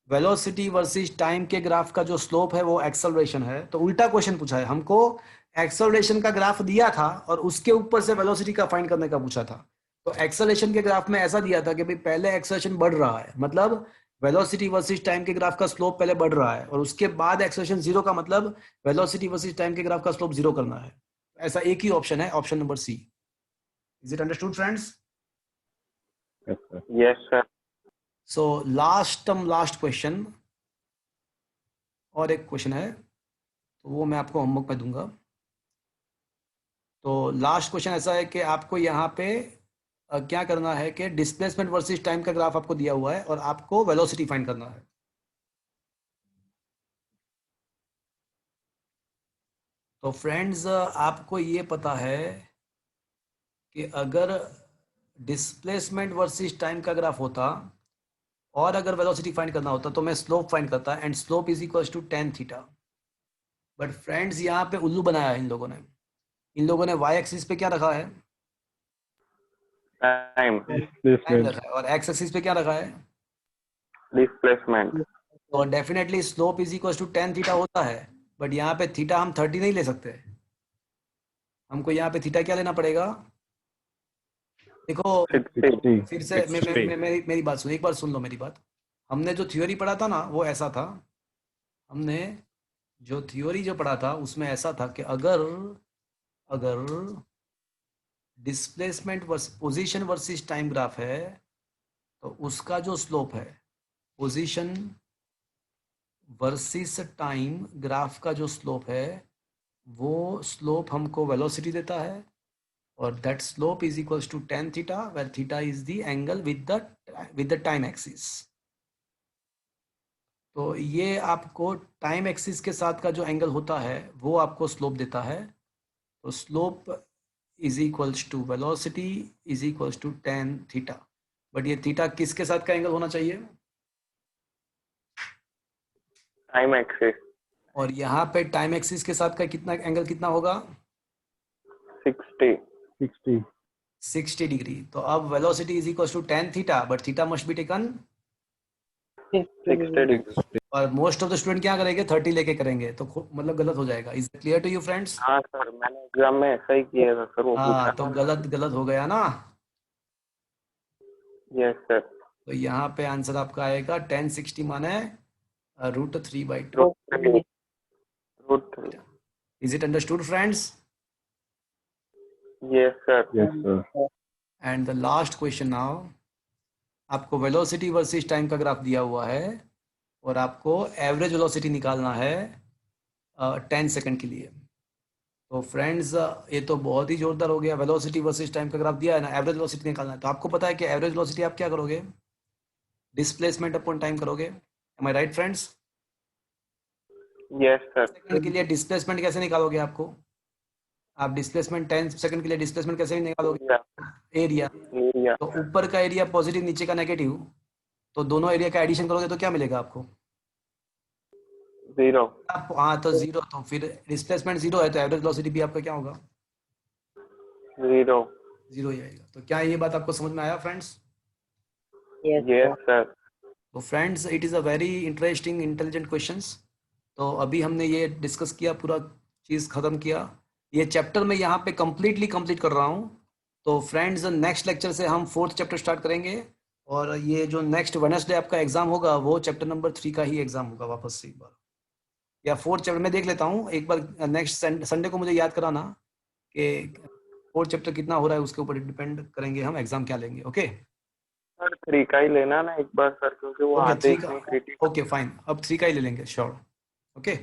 Speaker 1: Velocity versus time के ग्राफ का जो स्लोप है वो एक्सेलरेशन है। तो उल्टा क्वेश्चन पूछा है हमको, एक्सेलरेशन का ग्राफ दिया था और उसके ऊपर से वेलोसिटी का फाइंड करने का पूछा था। तो एक्सेलरेशन के ग्राफ में ऐसा दिया था कि भाई पहले एक्सेलरेशन बढ़ रहा है, मतलब वेलोसिटी वर्सेस टाइम के ग्राफ का स्लोप पहले बढ़ रहा है, और उसके बाद एक्सेलरेशन 0 का मतलब वेलोसिटी वर्सेस टाइम के ग्राफ का स्लोप 0 करना है। ऐसा एक ही ऑप्शन है, option number C. Is it understood friends?
Speaker 7: Yes sir.
Speaker 2: Yes sir.
Speaker 1: So last question, और एक क्वेश्चन है तो वो मैं आपको होमवर्क में दूंगा। तो लास्ट क्वेश्चन ऐसा है कि आपको यहाँ पे क्या करना है कि डिस्प्लेसमेंट वर्सेस टाइम का ग्राफ आपको दिया हुआ है और आपको वेलोसिटी फाइंड करना है। तो फ्रेंड्स आपको ये पता है कि अगर डिस्प्लेसमेंट वर्सेस टाइम का ग्राफ होता और अगर वेलोसिटी फाइंड करना होता तो मैं स्लोप फाइंड करता, and slope is equal to tan theta. But friends यहाँ पे उल्लू बनाया है इन लोगों ने। इन लोगों ने y एक्सिस पे क्या रखा है?
Speaker 2: टाइम
Speaker 1: टाइम रखा है, और एक्स एक्सिस पे क्या रखा है?
Speaker 2: डिस्प्लेसमेंट
Speaker 1: तो definitely slope is equal to tan theta होता है, बट यहाँ पे थीटा हम 30 नहीं ले सकते। हमको यहाँ पे थीटा क्या लेना पड़ेगा? देखो
Speaker 2: 60
Speaker 1: फिर से
Speaker 7: Sixty.
Speaker 1: मेरी बात सुनो, एक बार सुन लो मेरी बात। हमने जो थ्योरी पढ़ा था ना वो ऐसा था, हमने जो थ्योरी जो पढ़ा था उसमें ऐसा था कि अगर अगर displacement position versus time graph है तो उसका जो स्लोप है, पोजीशन वर्सेस टाइम ग्राफ का जो स्लोप है, वो स्लोप हमको वेलोसिटी देता है, और that slope is equals to tan theta, where theta is the angle with the time axis. तो ये आपको टाइम एक्सिस के साथ का जो एंगल होता है वो आपको स्लोप देता है। तो slope is equals to velocity is equals to tan theta, but ये थीटा किसके साथ का एंगल होना चाहिए?
Speaker 2: टाइम एक्सिस
Speaker 1: और यहाँ पे टाइम एक्सिस के साथ का कितना एंगल कितना होगा?
Speaker 2: 60
Speaker 1: 60 डिग्री। तो अब velocity is equals to tan theta, but theta must be taken,
Speaker 2: 60 degree
Speaker 1: और मोस्ट ऑफ द स्टूडेंट क्या करेंगे? 30 लेके करेंगे, तो मतलब गलत हो जाएगा। Is clear to you friends?
Speaker 2: हाँ सर, मैंने एग्जाम में ऐसा ही किया था सर, वो पूछा
Speaker 1: हाँ, तो गलत हो गया ना।
Speaker 2: Yes sir.
Speaker 1: तो यहाँ पे आंसर आपका आएगा tan 60 माने √3/2।
Speaker 2: Root 3
Speaker 1: is it understood friends?
Speaker 2: Yes sir.
Speaker 1: And the last question now, आपको वेलोसिटी वर्सेस टाइम का ग्राफ दिया हुआ है और आपको एवरेज वेलोसिटी निकालना है 10 सेकंड के लिए। तो फ्रेंड्स ये तो बहुत ही जोरदार हो गया। वेलोसिटी वर्सेस टाइम का ग्राफ दिया है ना, एवरेज वेलोसिटी निकालना है। तो आपको पता है कि एवरेज वेलोसिटी आप क्या करोगे? डिस्प्लेसमेंट अपॉन टाइम करोगे। Am I right friends?
Speaker 2: Yes sir.
Speaker 1: Second के लिए डिस्प्लेसमेंट कैसे निकालोगे? आप डिस्प्लेसमेंट 10 सेकंड के लिए डिस्प्लेसमेंट कैसे निकालोगे? एरिया।
Speaker 2: एरिया
Speaker 1: तो ऊपर का एरिया पॉजिटिव, नीचे का नेगेटिव, तो दोनों एरिया का एडिशन करोगे तो क्या मिलेगा आपको?
Speaker 2: 0
Speaker 1: हाँ, तो 0। तो फिर डिस्प्लेसमेंट 0 है तो एवरेज वेलोसिटी भी आपका क्या होगा?
Speaker 2: 0
Speaker 1: 0 ही आएगा। तो क्या ये बात आपको समझ में आया फ्रेंड्स?
Speaker 4: Yes.
Speaker 2: Yes sir.
Speaker 1: तो friends it is a very interesting intelligent questions. तो अभी हमने ये डिस्कस किया, पूरा चीज़ ख़त्म किया। ये चैप्टर मैं यहाँ पे कंप्लीट कर रहा हूँ। तो फ्रेंड्स नेक्स्ट लेक्चर से हम 4th चैप्टर स्टार्ट करेंगे, और ये जो नेक्स्ट वेडनेसडे आपका एग्जाम होगा वो चैप्टर नंबर 3 का ही एग्जाम होगा वापस से एक बार, या 4th चैप्टर में देख लेता हूँ एक बार। नेक्स्ट संडे को मुझे याद कराना कि 4th चैप्टर कितना हो रहा है, उसके ऊपर डिपेंड करेंगे हम एग्जाम क्या लेंगे। ओके
Speaker 2: सर 3 का ही लेना ना एक बार सर, क्योंकि वो
Speaker 1: ओके,
Speaker 2: आते
Speaker 1: 3
Speaker 2: ही
Speaker 1: का
Speaker 2: क्रिटिक।
Speaker 1: ओके फाइन, अब 3 का ही ले लेंगे श्योर। ओके,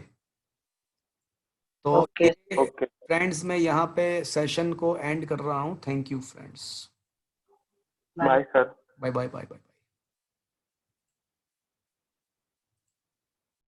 Speaker 1: तो
Speaker 4: Okay.
Speaker 2: ओके
Speaker 1: फ्रेंड्स मैं यहाँ पे सेशन को एंड कर रहा हूँ। Thank you friends,
Speaker 2: bye sir.
Speaker 1: Bye bye bye bye.